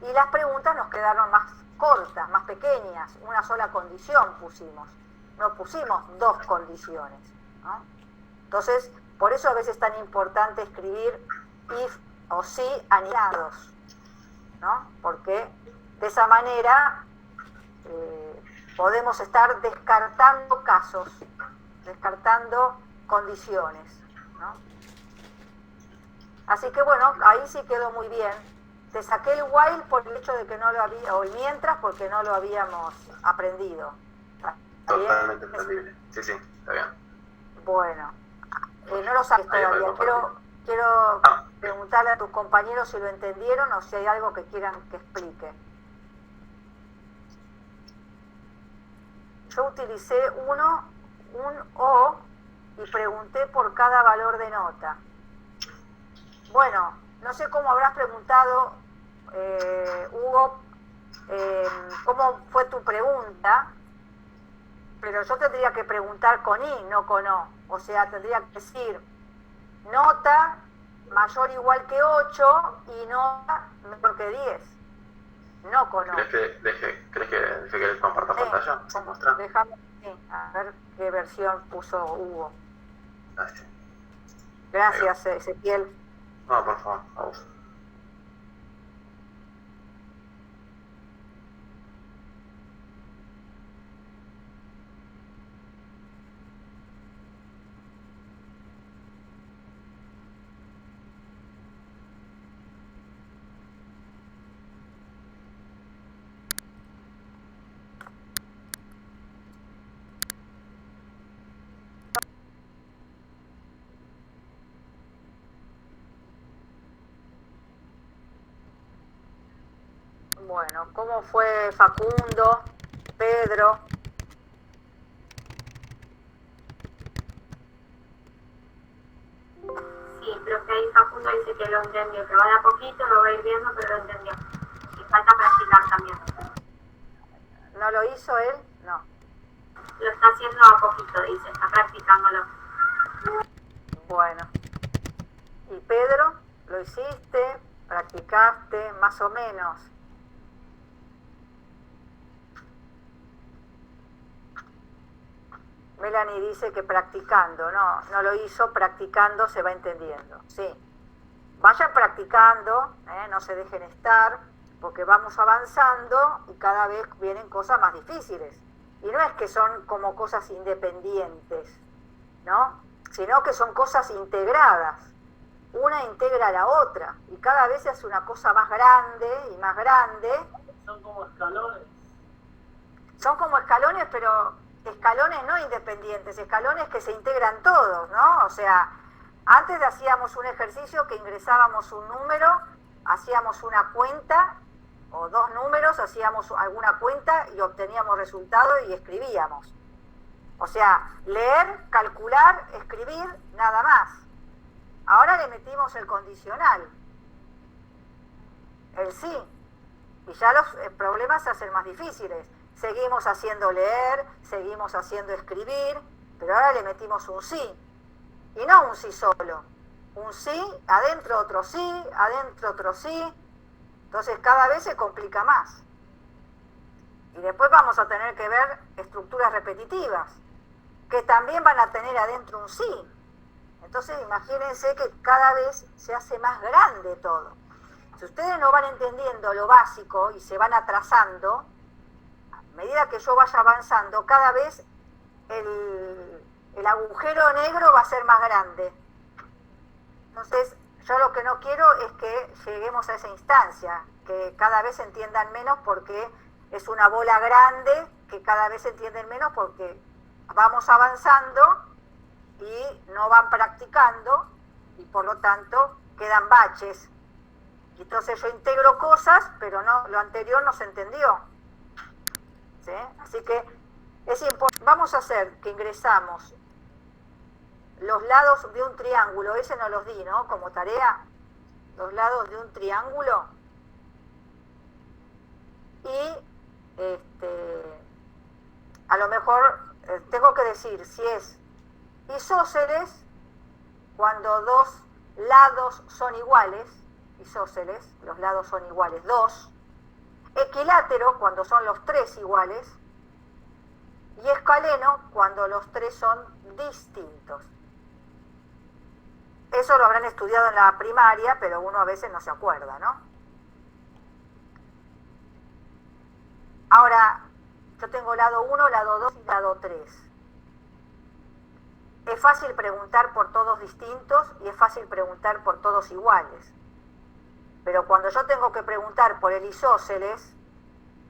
y las preguntas nos quedaron más cortas, más pequeñas, una sola condición pusimos, no pusimos dos condiciones, ¿no? Entonces, por eso a veces es tan importante escribir if o sí anidados, ¿no? Porque de esa manera podemos estar descartando casos, descartando condiciones, ¿no? Así que bueno, ahí sí quedó muy bien. Te saqué el while por el hecho de que no lo había, o el mientras porque no lo habíamos aprendido. Totalmente entendible. Sí, está bien. Bueno, no lo sabes todavía. Quiero preguntarle a tus compañeros si lo entendieron o si hay algo que quieran que explique. Yo utilicé un O y pregunté por cada valor de nota. Bueno, no sé cómo habrás preguntado, Hugo, cómo fue tu pregunta, pero yo tendría que preguntar con I, no con O. O sea, tendría que decir nota mayor o igual que 8 y nota menor que 10. No con O. ¿Crees que deje que comparta pantalla? ¿Se muestra? Déjame, a ver qué versión puso Hugo. Gracias. Gracias, Ezequiel. No, por favor, a vos. Bueno, ¿cómo fue Facundo, Pedro? Sí, profe, ahí Facundo dice que lo entendió, que va de a poquito, lo va a ir viendo, pero lo entendió. Y falta practicar también. ¿No lo hizo él? No. Lo está haciendo a poquito, dice, está practicándolo. Bueno. ¿Y Pedro? ¿Lo hiciste? ¿Practicaste? Más o menos. Melanie dice que practicando, no lo hizo, practicando se va entendiendo, sí. Vayan practicando, no se dejen estar, porque vamos avanzando y cada vez vienen cosas más difíciles. Y no es que son como cosas independientes, ¿no? Sino que son cosas integradas. Una integra a la otra y cada vez se hace una cosa más grande y más grande. Son como escalones. Son como escalones, pero escalones no independientes, escalones que se integran todos, ¿no? O sea, antes hacíamos un ejercicio que ingresábamos un número, hacíamos una cuenta o dos números, hacíamos alguna cuenta y obteníamos resultado y escribíamos. O sea, leer, calcular, escribir, nada más. Ahora le metimos el condicional, el sí, y ya los problemas se hacen más difíciles. Seguimos haciendo leer, seguimos haciendo escribir, pero ahora le metimos un sí. Y no un sí solo. Un sí, adentro otro sí, adentro otro sí. Entonces cada vez se complica más. Y después vamos a tener que ver estructuras repetitivas, que también van a tener adentro un sí. Entonces imagínense que cada vez se hace más grande todo. Si ustedes no van entendiendo lo básico y se van atrasando, a medida que yo vaya avanzando, cada vez el agujero negro va a ser más grande. Entonces, yo lo que no quiero es que lleguemos a esa instancia, que cada vez se entiendan menos porque es una bola grande, que cada vez se entienden menos porque vamos avanzando y no van practicando y por lo tanto quedan baches. Y entonces yo integro cosas, pero no, lo anterior no se entendió. ¿Sí? Así que es importante. Vamos a hacer que ingresamos los lados de un triángulo, ese no los di, ¿no? Como tarea, los lados de un triángulo. Y a lo mejor tengo que decir si es isósceles cuando dos lados son iguales, isósceles, los lados son iguales, 2, equilátero cuando son los tres iguales, y escaleno cuando los tres son distintos. Eso lo habrán estudiado en la primaria, pero uno a veces no se acuerda, ¿no? Ahora, yo tengo lado 1, lado 2 y lado 3. Es fácil preguntar por todos distintos y es fácil preguntar por todos iguales. Pero cuando yo tengo que preguntar por el isósceles,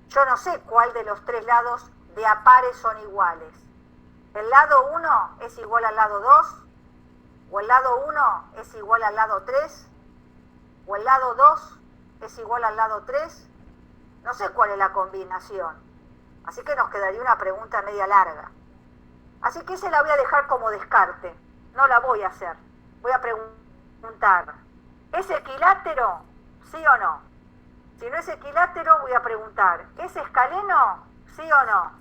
yo no sé cuál de los tres lados de a pares son iguales. ¿El lado 1 es igual al lado 2? ¿O el lado 1 es igual al lado 3? ¿O el lado 2 es igual al lado 3? No sé cuál es la combinación. Así que nos quedaría una pregunta media larga. Así que esa la voy a dejar como descarte. No la voy a hacer. Voy a preguntar, ¿es equilátero? ¿Sí o no? Si no es equilátero, voy a preguntar, ¿es escaleno? ¿Sí o no?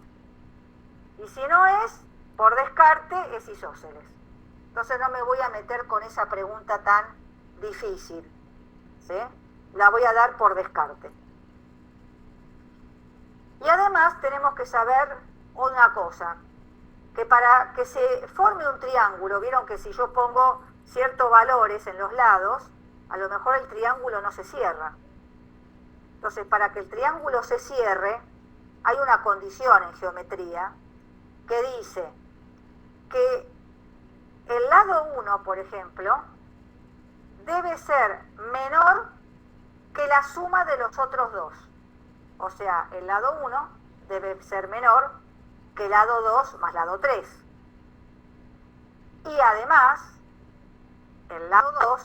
Y si no es, por descarte, es isósceles. Entonces no me voy a meter con esa pregunta tan difícil. ¿Sí? La voy a dar por descarte. Y además tenemos que saber una cosa, que para que se forme un triángulo, vieron que si yo pongo ciertos valores en los lados, a lo mejor el triángulo no se cierra. Entonces, para que el triángulo se cierre, hay una condición en geometría que dice que el lado 1, por ejemplo, debe ser menor que la suma de los otros dos. O sea, el lado 1 debe ser menor que el lado 2 más lado 3. Y además, el lado 2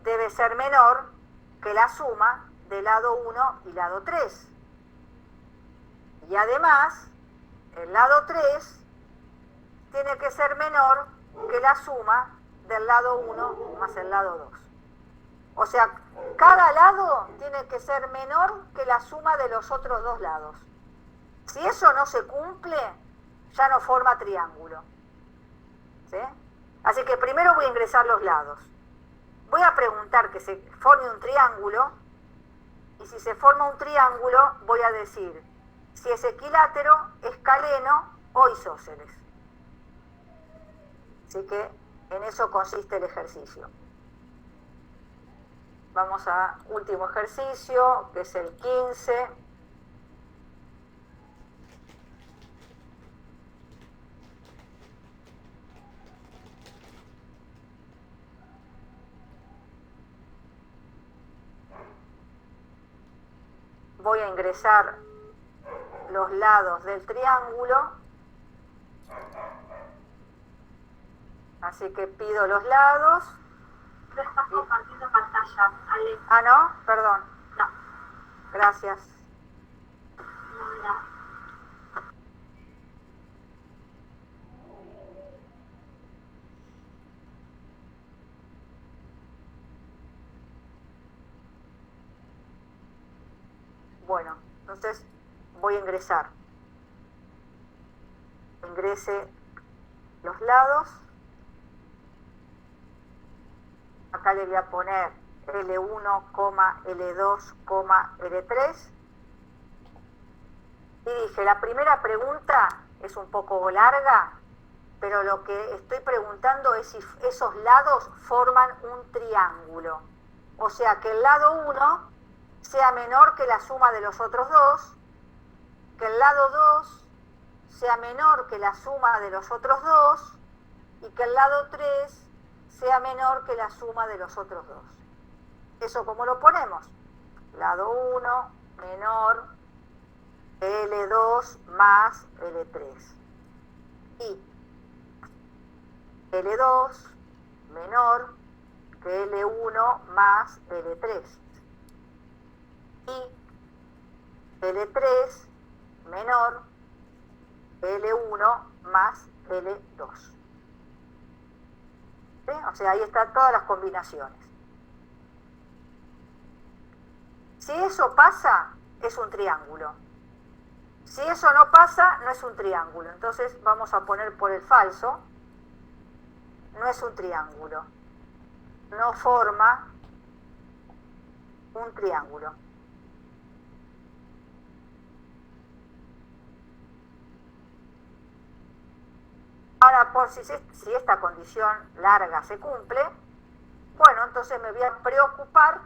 debe ser menor que la suma del lado 1 y lado 3. Y además, el lado 3 tiene que ser menor que la suma del lado 1 más el lado 2. O sea, cada lado tiene que ser menor que la suma de los otros dos lados. Si eso no se cumple, ya no forma triángulo. ¿Sí? Así que primero voy a ingresar los lados. Voy a preguntar que se forme un triángulo, y si se forma un triángulo, voy a decir si es equilátero, escaleno o isósceles. Así que en eso consiste el ejercicio. Vamos a último ejercicio, que es el 15. Voy a ingresar los lados del triángulo, así que pido los lados. No estás compartiendo pantalla, Ale. Ah, ¿no? Perdón. No. Gracias. No. Bueno, entonces voy a ingresar. Ingrese los lados. Acá le voy a poner L1, L2, L3. Y dije, la primera pregunta es un poco larga, pero lo que estoy preguntando es si esos lados forman un triángulo. O sea, que el lado 1 sea menor que la suma de los otros dos, que el lado 2 sea menor que la suma de los otros dos, y que el lado 3 sea menor que la suma de los otros dos. ¿Eso cómo lo ponemos? Lado 1 menor L2 más L3. Y L2 menor que L1 más L3. Y L3 menor que L1 más L2. ¿Sí? O sea, ahí están todas las combinaciones. Si eso pasa, es un triángulo. Si eso no pasa, no es un triángulo. Entonces vamos a poner por el falso. No es un triángulo. No forma un triángulo. Ahora, por si esta condición larga se cumple, bueno, entonces me voy a preocupar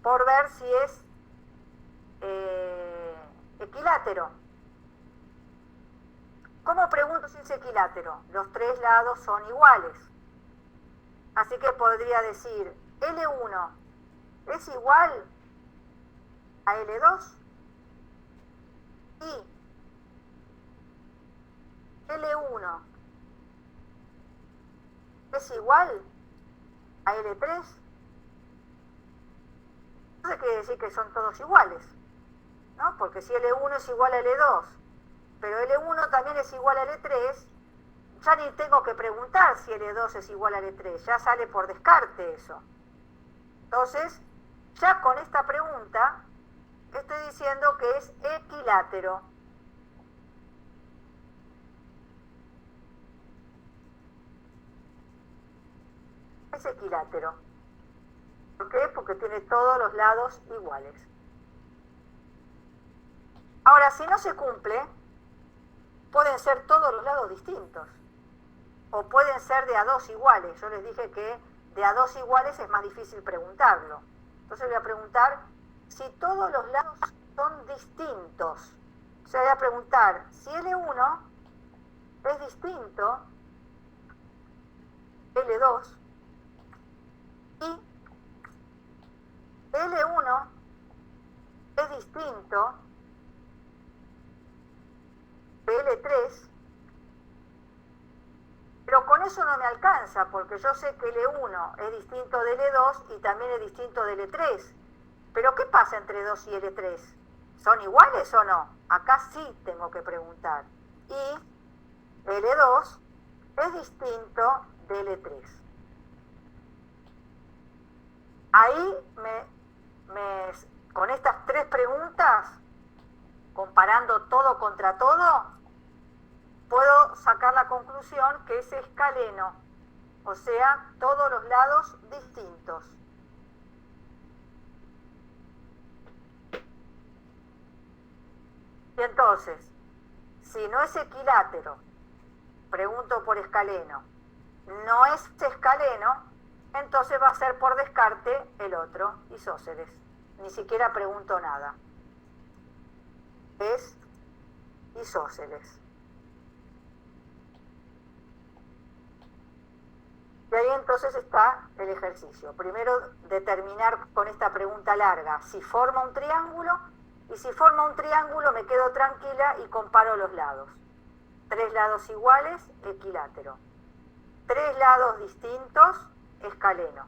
por ver si es equilátero. ¿Cómo pregunto si es equilátero? Los tres lados son iguales. Así que podría decir, L1 es igual a L2 y L1 es igual a L3. Entonces quiere decir que son todos iguales, ¿no? Porque si L1 es igual a L2, pero L1 también es igual a L3, ya ni tengo que preguntar si L2 es igual a L3, ya sale por descarte eso. Entonces, ya con esta pregunta estoy diciendo que es equilátero. Es equilátero. ¿Por qué? Porque tiene todos los lados iguales. Ahora, si no se cumple, pueden ser todos los lados distintos. O pueden ser de a dos iguales. Yo les dije que de a dos iguales es más difícil preguntarlo. Entonces voy a preguntar si todos los lados son distintos. O sea, voy a preguntar si L1 es distinto L2 y L1 es distinto L3, pero con eso no me alcanza, porque yo sé que L1 es distinto de L2 y también es distinto de L3. Pero ¿qué pasa entre 2 y L3? ¿Son iguales o no? Acá sí tengo que preguntar. Y L2 es distinto de L3. Ahí con estas 3 preguntas, comparando todo contra todo, puedo sacar la conclusión que es escaleno, o sea, todos los lados distintos. Y entonces, si no es equilátero, pregunto por escaleno, no es escaleno, entonces va a ser por descarte el otro, isósceles. Ni siquiera pregunto nada. Es isósceles. Y ahí entonces está el ejercicio. Primero determinar con esta pregunta larga si forma un triángulo, y si forma un triángulo me quedo tranquila y comparo los lados. 3 lados iguales, equilátero. 3 lados distintos, escaleno.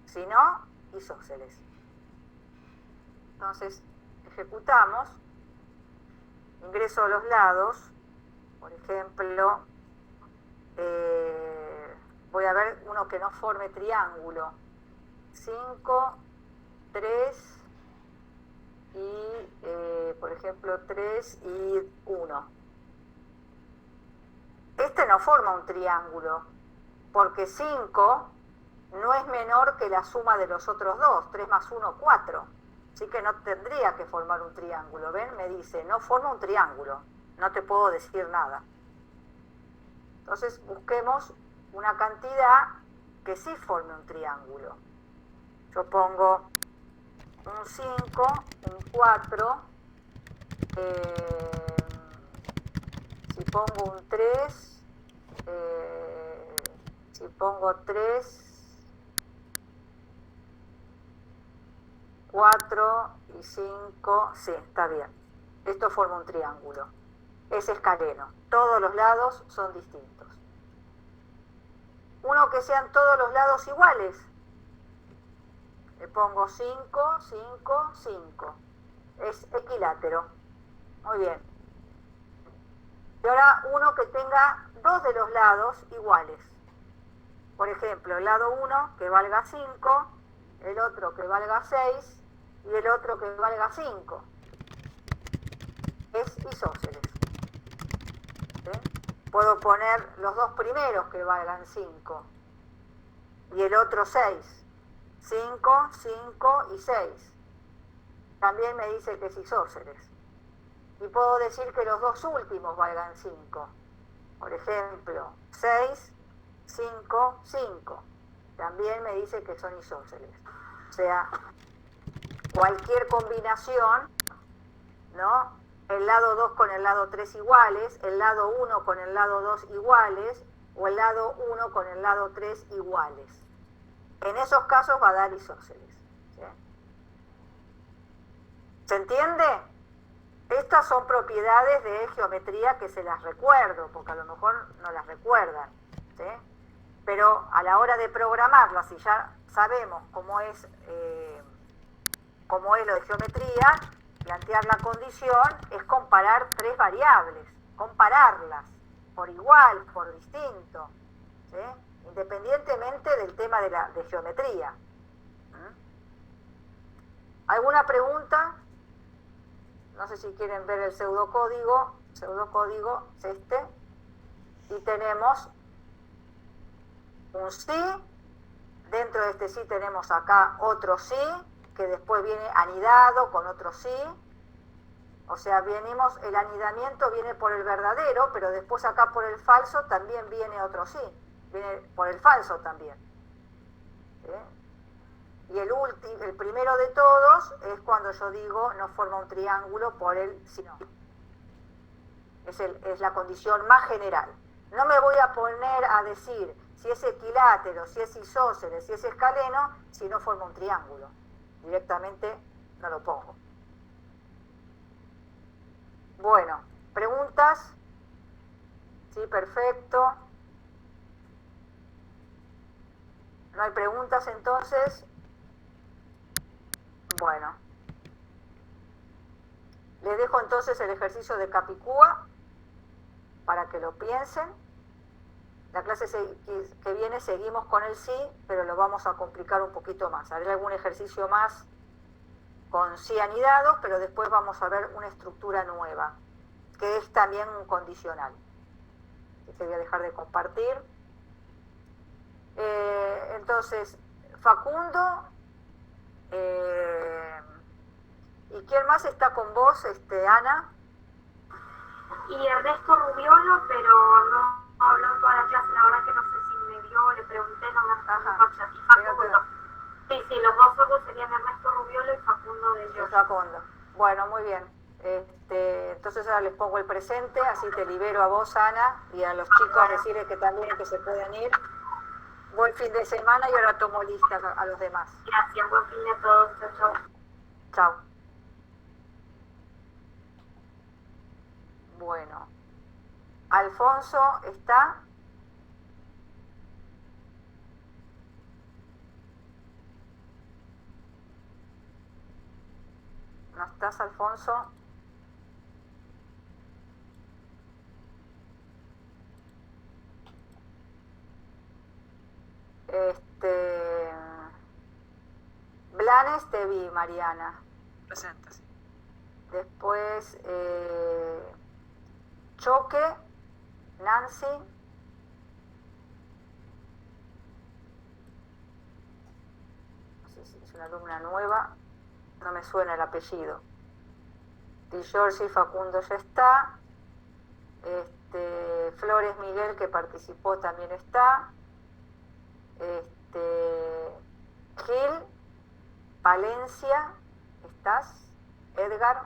Si no, isósceles. Entonces, ejecutamos. Ingreso los lados. Por ejemplo, voy a ver uno que no forme triángulo. 5, 3 y, por ejemplo, 3 y 1. Este no forma un triángulo, porque 5 no es menor que la suma de los otros dos. 3 más 1, 4. Así que no tendría que formar un triángulo. ¿Ven? Me dice, no forma un triángulo. No te puedo decir nada. Entonces busquemos una cantidad que sí forme un triángulo. Yo pongo un 5, un 4, si pongo un 3, si pongo 3, 4 y 5, sí, está bien. Esto forma un triángulo. Es escaleno. Todos los lados son distintos. Uno que sean todos los lados iguales. Le pongo 5, 5, 5. Es equilátero. Muy bien. Y ahora uno que tenga 2 de los lados iguales. Por ejemplo, el lado 1 que valga 5, el otro que valga 6 y el otro que valga 5. Es isósceles. ¿Sí? Puedo poner los 2 primeros que valgan 5 y el otro 6. 5, 5 y 6. También me dice que es isósceles. Y puedo decir que los 2 últimos valgan 5. Por ejemplo, 6, 5, 5. También me dice que son isósceles. O sea, cualquier combinación, ¿no? El lado 2 con el lado 3 iguales, el lado 1 con el lado 2 iguales, o el lado 1 con el lado 3 iguales. En esos casos va a dar isósceles. ¿Sí? ¿Se entiende? Estas son propiedades de geometría que se las recuerdo, porque a lo mejor no las recuerdan. ¿Sí? Pero a la hora de programarlas, si ya sabemos cómo es lo de geometría, plantear la condición es comparar 3 variables, compararlas por igual, por distinto, ¿sí? Independientemente del tema de geometría. ¿Alguna pregunta? No sé si quieren ver el pseudocódigo. El pseudocódigo es este. Y tenemos un sí. Dentro de este sí tenemos acá otro sí, que después viene anidado con otro sí. O sea, el anidamiento viene por el verdadero, pero después acá por el falso también viene otro sí. Viene por el falso también. ¿Sí? Y el primero de todos es cuando yo digo no forma un triángulo por el sino. Es la condición más general. No me voy a poner a decir si es equilátero, si es isósceles, si es escaleno, si no forma un triángulo. Directamente no lo pongo. Bueno, ¿preguntas? Sí, perfecto. ¿No hay preguntas entonces? Bueno. Les dejo entonces el ejercicio de Capicúa para que lo piensen. La clase que viene seguimos con el sí, pero lo vamos a complicar un poquito más. Haré algún ejercicio más con sí anidados, pero después vamos a ver una estructura nueva, que es también un condicional. Que voy a dejar de compartir. Entonces, Facundo, ¿y quién más está con vos, Ana? Y Ernesto Rubiolo, pero no habló en toda la clase, la verdad que no sé si me vio, le pregunté, no me respondió. Y Facundo. Sí, los dos sordos serían Ernesto Rubiolo y Facundo de ellos. Facundo. Bueno, muy bien. Entonces ahora les pongo el presente, así te libero a vos, Ana, y a los chicos decirles que también que se puedan ir. Buen fin de semana y ahora tomo lista a los demás. Gracias, buen fin de todos. Chao, chao. Chao. Bueno. Alfonso, ¿está? ¿No estás, Alfonso? Blanes te vi, Mariana. Presente, sí. Después, Choque, Nancy. No sé si es una alumna nueva. No me suena el apellido. Di Giorgi, Facundo ya está. Flores Miguel, que participó, también está. Gil, Valencia, ¿estás? Edgar.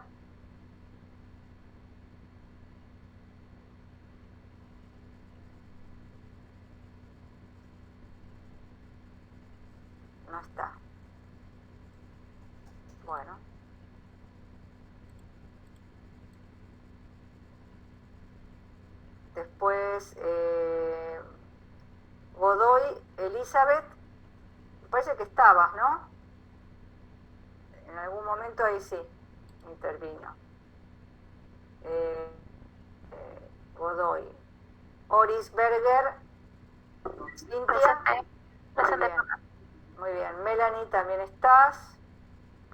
No está. Bueno. Después, Godoy, Elizabeth, me parece que estabas, ¿no? En algún momento ahí sí, intervino. Godoy. Orisberger, Cintia. Muy bien. Muy bien. Melanie, también estás.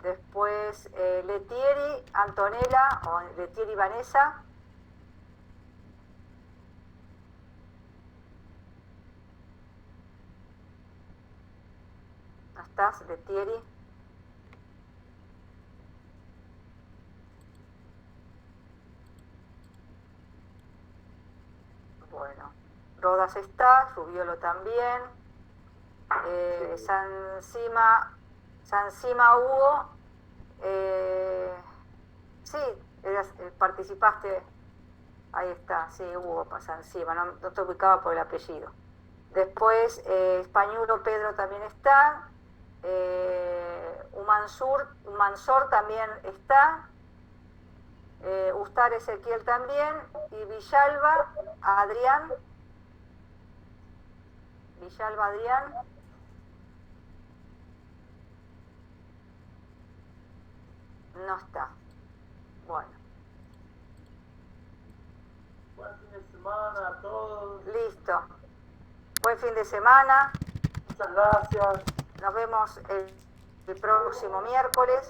Después, Letieri, Antonella, o Letieri, Vanessa. ¿No estás, Letieri? Bueno, Rodas está, Rubiolo también. Sancima Hugo. Sí, participaste. Ahí está, sí, Hugo Sancima, no te ubicaba por el apellido. Después, Españulo Pedro también está. Humansor también está. Ustar Ezequiel también. Y Villalba Adrián. No está. Bueno. Buen fin de semana a todos. Listo. Buen fin de semana. Muchas gracias. Nos vemos el próximo miércoles.